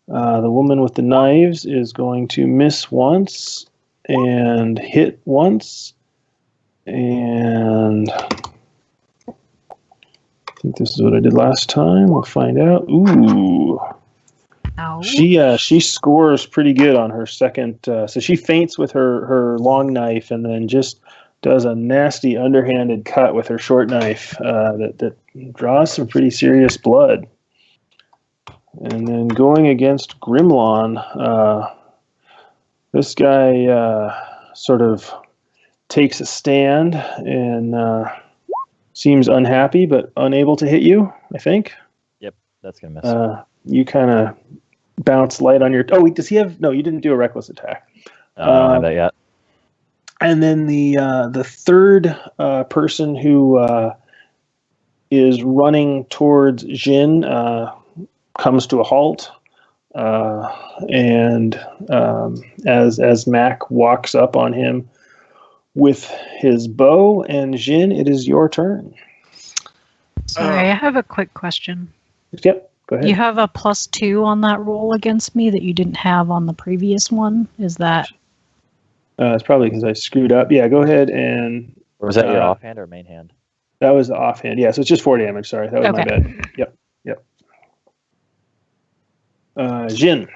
the woman with the knives is going to miss once and hit once, and I think this is what I did last time. We'll find out. Ooh. Ow. She scores pretty good on her second. So she feints with her long knife and then just does a nasty underhanded cut with her short knife that draws some pretty serious blood. And then going against Grimlon, this guy sort of takes a stand and seems unhappy but unable to hit you, I think. Yep, that's going to miss. You kind of bounce light on your... Oh, does he have... No, you didn't do a reckless attack. I don't have that yet. And then the third person who is running towards Jin comes to a halt. And as Mac walks up on him with his bow, and Jin, it is your turn. Sorry, I have a quick question. Yep, go ahead. You have a +2 on that roll against me that you didn't have on the previous one. Is that... It's probably because I screwed up. Yeah, go ahead and... Or was that your offhand or main hand? That was the offhand. Yeah, so it's just 4 damage. Sorry, that was my bad. Yep. Jin.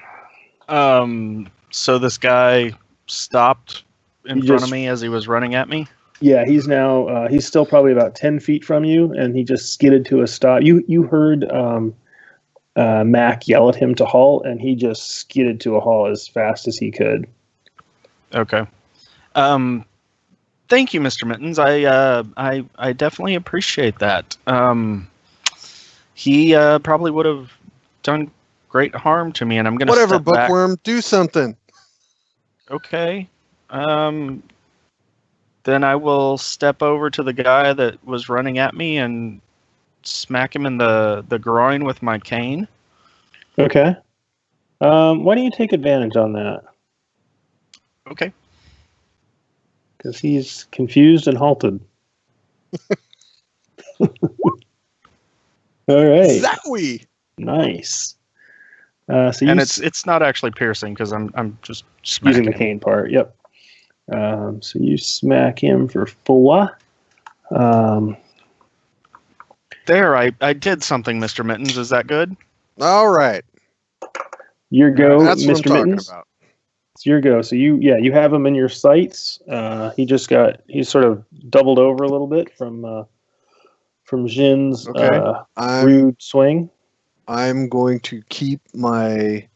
So this guy stopped in front of me as he was running at me? Yeah, he's now, he's still probably about 10 feet from you, and he just skidded to a stop. You heard Mac yell at him to halt, and he just skidded to a halt as fast as he could. Okay. Thank you, Mr. Mittens. I definitely appreciate that. He probably would have done great harm to me, and I'm going to Whatever, Bookworm, do something. Okay. Then I will step over to the guy that was running at me and smack him in the groin with my cane. Okay. Why don't you take advantage on that? Okay. Because he's confused and halted. All right. Zowie! Nice. So and it's not actually piercing because I'm just smacking using the cane part. Yep. So you smack him for 4. There, I did something, Mr. Mittens. Is that good? All right. Your go, That's what I'm Mr. talking Mittens. about. It's your go. So you have him in your sights. He's sort of doubled over a little bit from Jin's Okay. rude swing. I'm going to keep my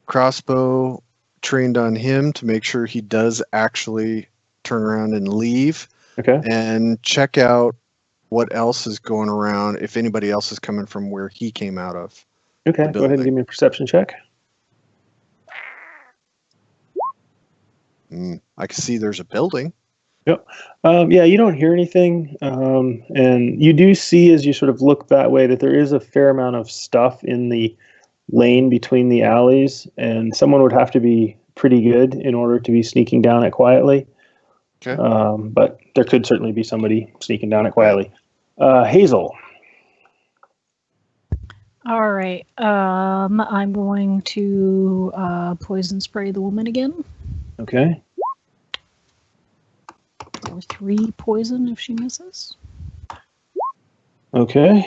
crossbow trained on him to make sure he does actually turn around and leave, Okay. and check out what else is going around, if anybody else is coming from where he came out of. Okay. Go ahead and give me a perception check. I can see there's a building. Yep. You don't hear anything, and you do see as you sort of look that way that there is a fair amount of stuff in the lane between the alleys, and someone would have to be pretty good in order to be sneaking down it quietly. Okay. But there could certainly be somebody sneaking down it quietly. Hazel. All right. I'm going to poison spray the woman again. Okay. Or 3 poison if she misses. Okay.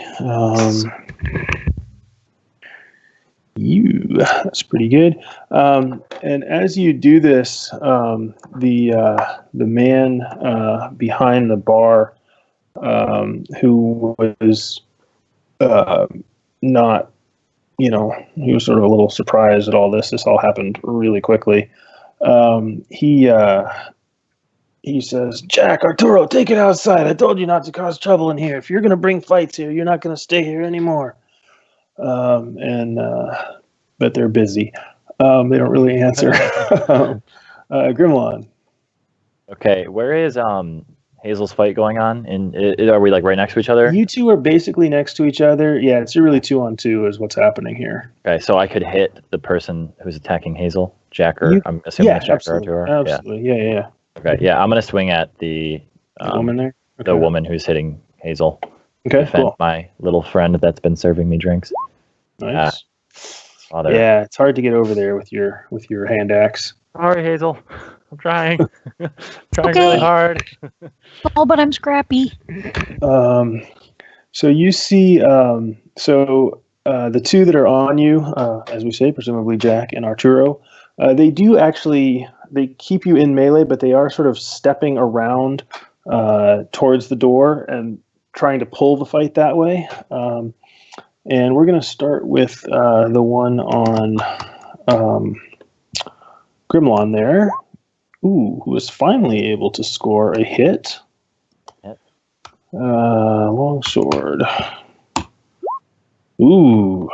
That's pretty good. And as you do this, the man behind the bar, who was not, he was sort of a little surprised at all this. This all happened really quickly. He says, "Jack, Arturo, take it outside. I told you not to cause trouble in here. If you're going to bring fights here, you're not going to stay here anymore." But they're busy. They don't really answer. Grimlon. Okay, where is Hazel's fight going on? And are we like right next to each other? You two are basically next to each other. Yeah, it's really 2-on-2 is what's happening here. Okay, so I could hit the person who's attacking Hazel, Jack, or I'm assuming it's Jack absolutely. or Arturo. Absolutely. Yeah. Okay, yeah, I'm gonna swing at the woman there. Okay. the woman who's hitting Hazel. Okay, Defend cool. my little friend that's been serving me drinks. Nice. Father. Yeah, it's hard to get over there with your hand axe. Sorry, Hazel. I'm trying. Trying Okay. really hard. Oh, but I'm scrappy. So you see, the two that are on you, as we say, presumably Jack and Arturo, they do actually, they keep you in melee, but they are sort of stepping around towards the door and trying to pull the fight that way. And we're going to start with the one on Grimlon there, who was finally able to score a hit. Yep. Longsword. Ooh.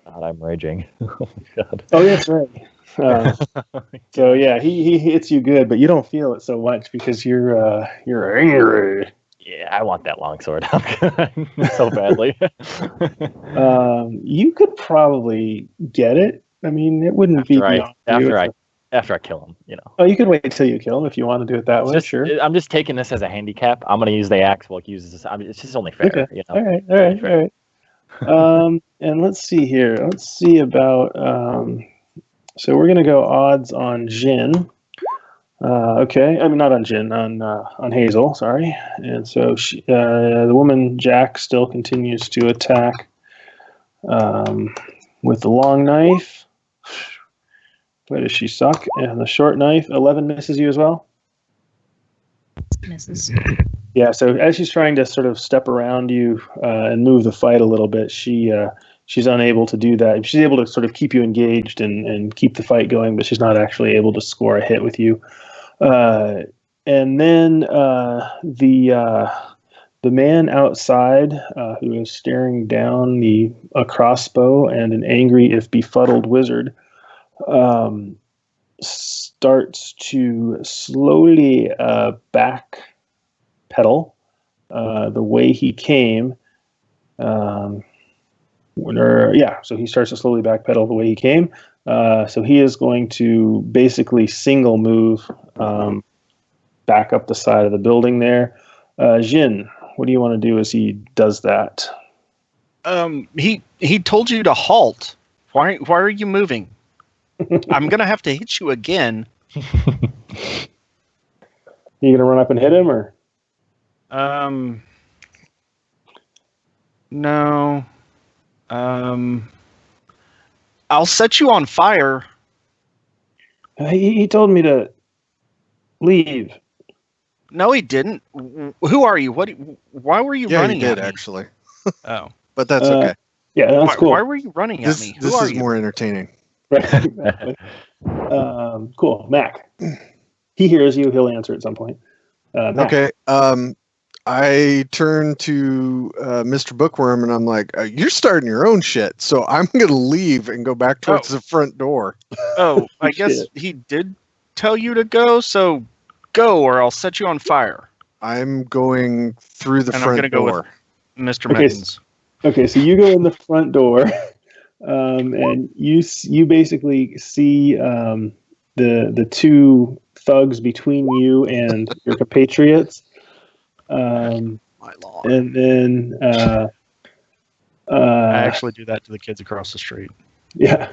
God, I'm raging. Oh my God. Oh, that's right. So yeah, he hits you good, but you don't feel it so much because you're angry. Yeah, I want that longsword so badly. You could probably get it. I mean, it wouldn't be beyond you. After I kill him, you know. Oh, you could wait till you kill him if you want to do it that way. Sure. I'm just taking this as a handicap. I'm going to use the axe while he uses this. I mean, it's just only fair. Okay. You know? All right. And let's see here. Let's see about. So we're going to go odds on Jin. Okay. I mean, not on Jin, on Hazel. Sorry. And so the woman Jack still continues to attack with the long knife. Boy, does she suck. And the short knife, 11 misses you as well? Misses. Yeah, so as she's trying to sort of step around you and move the fight a little bit, she's unable to do that. She's able to sort of keep you engaged and keep the fight going, but she's not actually able to score a hit with you. And then the man outside who is staring down a crossbow and an angry, if befuddled, wizard starts to slowly backpedal the way he came. So he starts to slowly backpedal the way he came. So he is going to basically single move back up the side of the building there. Jin, what do you want to do as he does that? He told you to halt. Why are you moving? I'm gonna have to hit you again. You gonna run up and hit him, or? No. I'll set you on fire. He told me to leave. No, he didn't. Who are you? Why were you Yeah, running he did at me? actually, Oh. but that's okay. Yeah, that's Why, cool. why were you running at me? Who This are is you? more entertaining. Right, exactly. Cool. Mac. He hears you. He'll answer at some point. Mac. Okay. I turn to Mr. Bookworm and I'm like, "You're starting your own shit, so I'm gonna leave and go back towards the front door." Oh, I guess Shit. he did tell you to go, so go or I'll set you on fire. I'm going through the And I'm front gonna go with door. Mr. Okay, Mittens. Okay, so you go in the front door, and you basically see the two thugs between you and your compatriots, My lord. and then I actually do that to the kids across the street. yeah.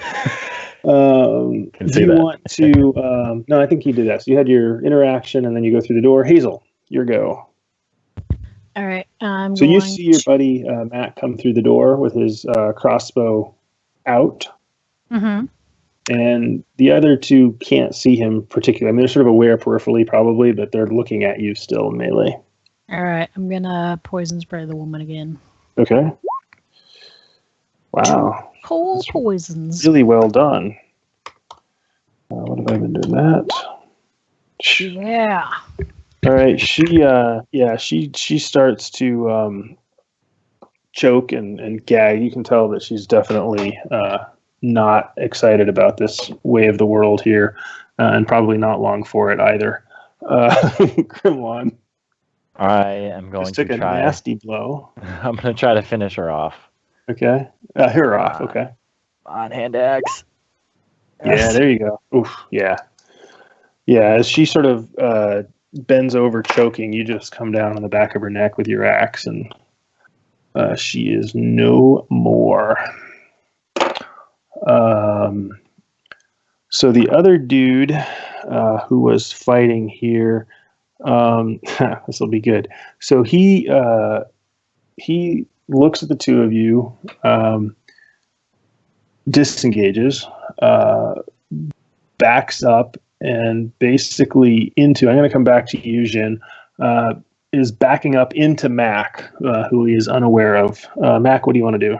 Can Do see you that. want to? No, I think you did that. So you had your interaction, and then you go through the door. Hazel, your go. All right. So you see your buddy Matt come through the door with his crossbow out, Mm-hmm. and the other two can't see him particularly. I mean, they're sort of aware peripherally, probably, but they're looking at you still melee. All right. I'm gonna poison spray the woman again. Okay. Wow. Cold poisons. Really well done. What have I been doing that? Yeah. All right. She starts to choke and gag. You can tell that she's definitely not excited about this way of the world here, and probably not long for it either. Grimlon I am going just to took a try. nasty blow. I'm going to try to finish her off. Okay. Her off. Okay. On hand axe. Yeah, there you go. Oof. Yeah. Yeah, as she sort of bends over choking, you just come down on the back of her neck with your axe, and she is no more. So the other dude who was fighting here, this will be good. So he looks at the two of you, disengages, backs up, and basically into. I'm going to come back to you, Jin. Is backing up into Mac, who he is unaware of. Mac, what do you want to do?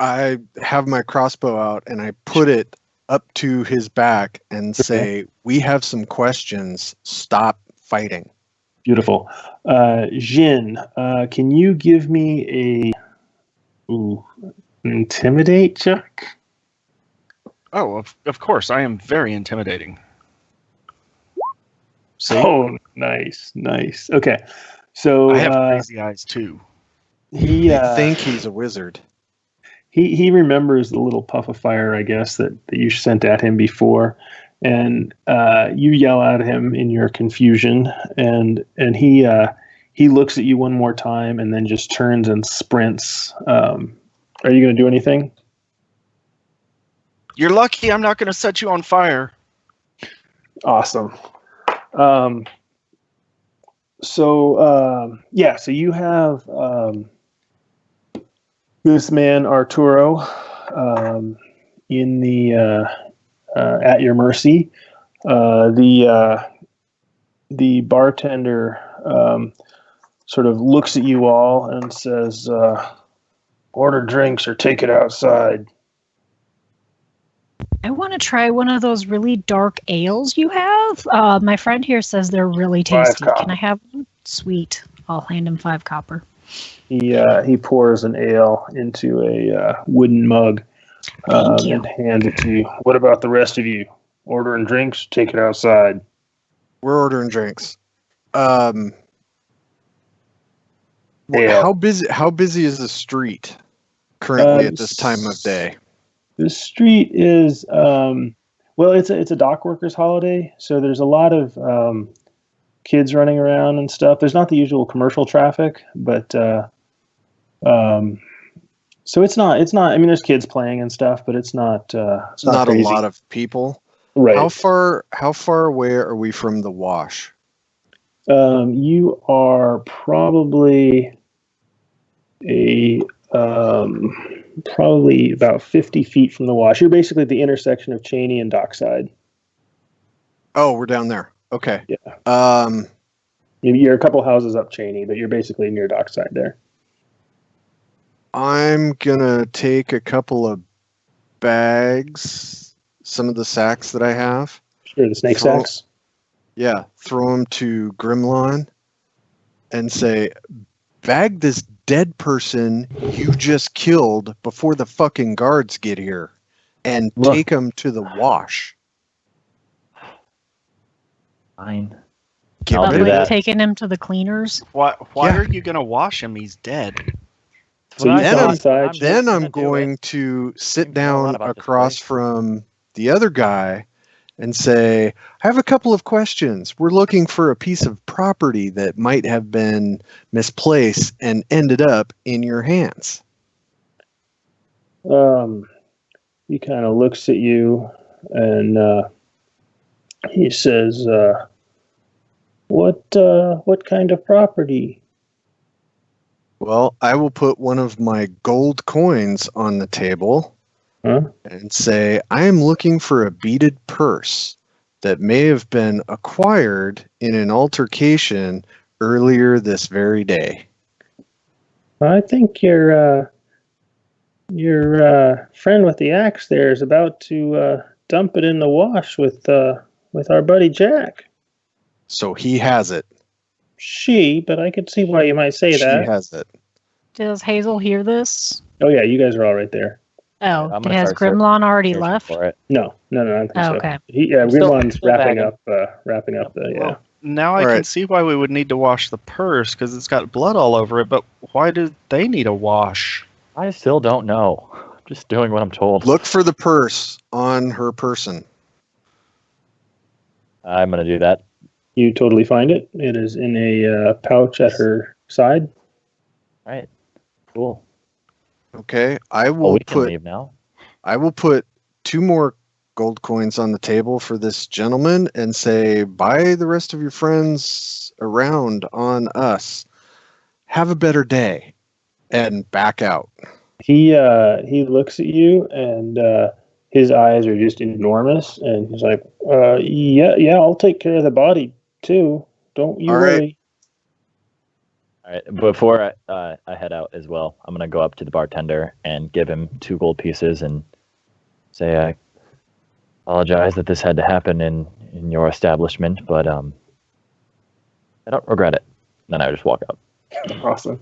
I have my crossbow out and I put it up to his back and say, "We have some questions. Stop fighting." Beautiful. Jin, can you give me an intimidate check? Oh, of course. I am very intimidating. See? Oh, nice. Okay. So I have crazy eyes too. I think he's a wizard. He remembers the little puff of fire, I guess, that you sent at him before, and you yell at him in your confusion, and he looks at you one more time, and then just turns and sprints. Are you going to do anything? You're lucky I'm not going to set you on fire. Awesome. So you have this man Arturo in the at your mercy. The bartender sort of looks at you all and says, "Order drinks or take it outside." I want to try one of those really dark ales you have. My friend here says they're really 5 tasty. copper. Can I have one? Sweet. I'll hand him 5 copper. He pours an ale into a wooden mug Thank you. and hands it to you. What about the rest of you? Ordering drinks? Take it outside. We're ordering drinks. Ale. How busy is the street currently at this time of day? The street is it's a dock workers holiday, so there's a lot of kids running around and stuff. There's not the usual commercial traffic, but so it's not. I mean, there's kids playing and stuff, but it's not. It's not Not a crazy. lot of people. Right. How far away are we from the wash? You are probably probably about 50 feet from the wash. You're basically at the intersection of Cheney and Dockside. Oh, we're down there. Okay. Yeah. You're a couple houses up Cheney, but you're basically near Dockside there. I'm gonna take a couple of bags, some of the sacks that I have. Sure, the snake sacks. Yeah, throw them to Grimlon and say, bag this dead person you just killed before the fucking guards get here, and take them to the wash. Fine. Get I'll But rid do of like that. taking him to the cleaners. Why Yeah. are you gonna wash him? He's dead. So you Then come I'm- inside. I'm Then just I'm gonna do going it. to sit Seems to know a lot down about this across place. from the other guy and say, I have a couple of questions. We're looking for a piece of property that might have been misplaced and ended up in your hands. He kind of looks at you and he says, "What kind of property?" Well, I will put one of my gold coins on the table Huh? and say, I am looking for a beaded purse that may have been acquired in an altercation earlier this very day. I think your friend with the axe there is about to dump it in the wash with our buddy Jack. So he has it. But I could see why you might say She that. has it. Does Hazel hear this? Oh yeah, you guys are all right there. Oh, I'm gonna has start Grimlon already searching left? for it. No, I don't think Oh, so. okay. I'm still Grimlon's wrapping bagging. up the Well, now I All can right. see why we would need to wash the purse because it's got blood all over it. But why do they need a wash? I still don't know. I'm just doing what I'm told. Look for the purse on her person. I'm gonna do that. You totally find it. It is in a pouch at her side. All right. Cool. Okay, I Well, will we can put leave now. 2 more gold coins on the table for this gentleman and say, buy the rest of your friends around on us. Have a better day. And back out. He looks at you and his eyes are just enormous, and he's like, yeah, I'll take care of the body too. Don't you All right. worry." All right. Before I head out as well, I'm gonna go up to the bartender and give him 2 gold pieces and say I apologize that this had to happen in your establishment, but I don't regret it. Then I just walk out. Awesome.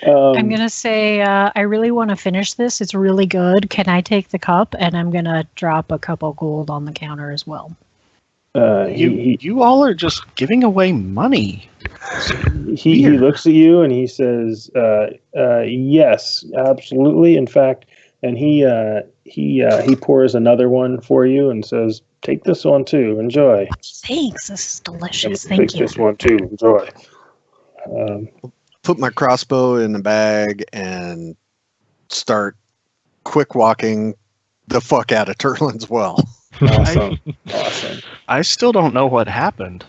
I'm going to say, I really want to finish this. It's really good. Can I take the cup? And I'm going to drop a couple gold on the counter as well. You all are just giving away money. He looks at you and he says, "Yes, absolutely. In fact," and he pours another one for you and says, "Take this one too. Enjoy." Thanks. This is delicious. Take Thank you. this one too. Enjoy. Put my crossbow in the bag and start quick walking the fuck out of Turtlin's Well. Awesome. I still don't know what happened.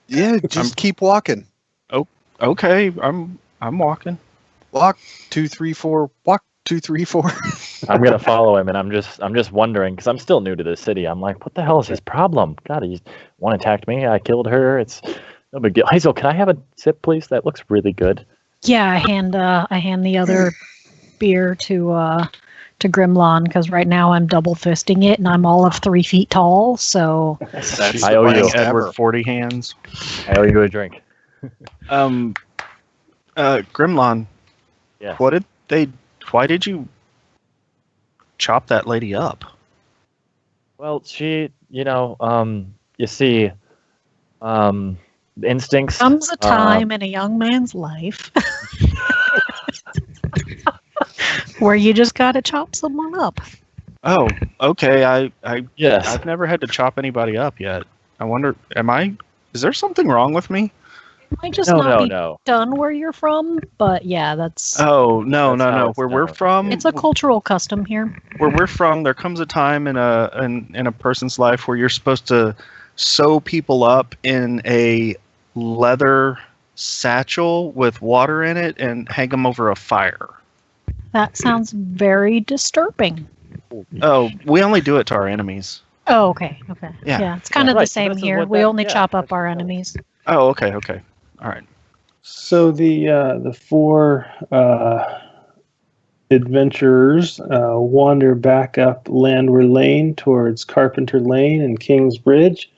Yeah, just keep walking. Okay, I'm walking. Walk 2, 3, 4. Walk 2, 3, 4. I'm gonna follow him, and I'm just wondering because I'm still new to this city. I'm like, what the hell is his problem? God, one attacked me. I killed her. It's no big deal. Hazel, can I have a sip, please? That looks really good. Yeah, I hand the other beer to Grimlon because right now I'm double fisting it and I'm all of 3 feet tall. So That's I owe the you. best Edward ever. 40 hands. I owe you a drink. Grimlon. Yeah. Why did you chop that lady up? Well, she, you see, instincts. comes a time in a young man's life where you just gotta chop someone up. Oh, okay. Yes. I've never had to chop anybody up yet. I wonder, is there something wrong with me? It might just No, not no, be no. done where you're from, but yeah, that's Oh, no. That's how it's Where we're done. from, it's a cultural custom here. there comes a time in a person's life where you're supposed to sew people up in a leather satchel with water in it and hang them over a fire. That sounds very disturbing. Oh, we only do it to our enemies. Oh, okay. Okay. Yeah. Yeah, it's kind of Right, the so same this is here. what We that- only yeah, chop up that's our what that was. enemies. Oh, okay, okay. All right. So the 4 adventurers wander back up Landwehr Lane towards Carpenter Lane and King's Bridge,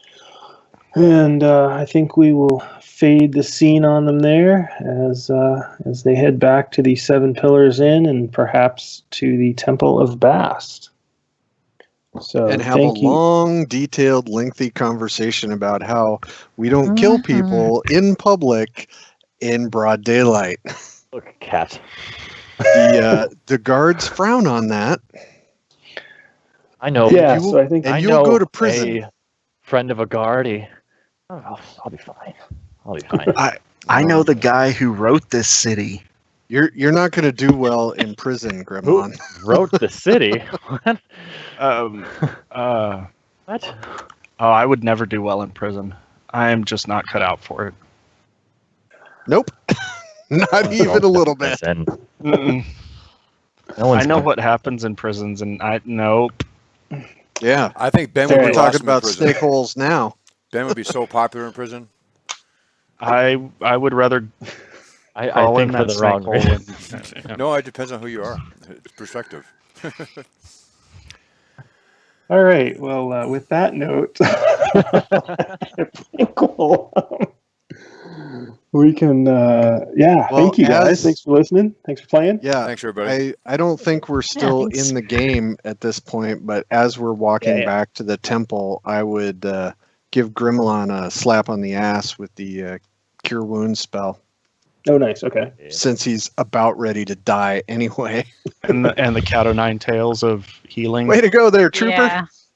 and I think we will fade the scene on them there as they head back to the Seven Pillars Inn and perhaps to the Temple of Bast. So And have a thank you. long, detailed, lengthy conversation about how we don't kill Mhm. people in public in broad daylight. Look, cat. The guards frown on that. I know. Yeah, you will- so I think and I you'll know go to prison. A friend of a guard. I'll be fine. I'll be fine. I know the guy who wrote this city. You're not going to do well in prison, Who Grimlon. wrote the city? What? Oh, What? I would never do well in prison. I am just not cut out for it. Nope. Not even a little bit. Listen, Mm-mm. no one's I know gonna- what happens in prisons, and nope. Yeah. I think Ben Fair. would We're be talking awesome in about prison. snake holes now. Ben would be so popular in prison. I would rather I crawl in think for that the wrong snake hole. reason. And, No, it depends on who you are. It's perspective. All right. Well, with that note, I think we can. Well, thank you guys. as- Thanks for listening. Thanks for playing. Yeah. Thanks, everybody. I don't think we're still thanks. in the game at this point, but as we're walking Yeah. back to the temple, I would give Grimlon a slap on the ass with the Cure Wounds spell, Oh, nice. Okay. since he's about ready to die anyway. and the cat o' nine tails of healing. Way to go there, trooper! Yeah.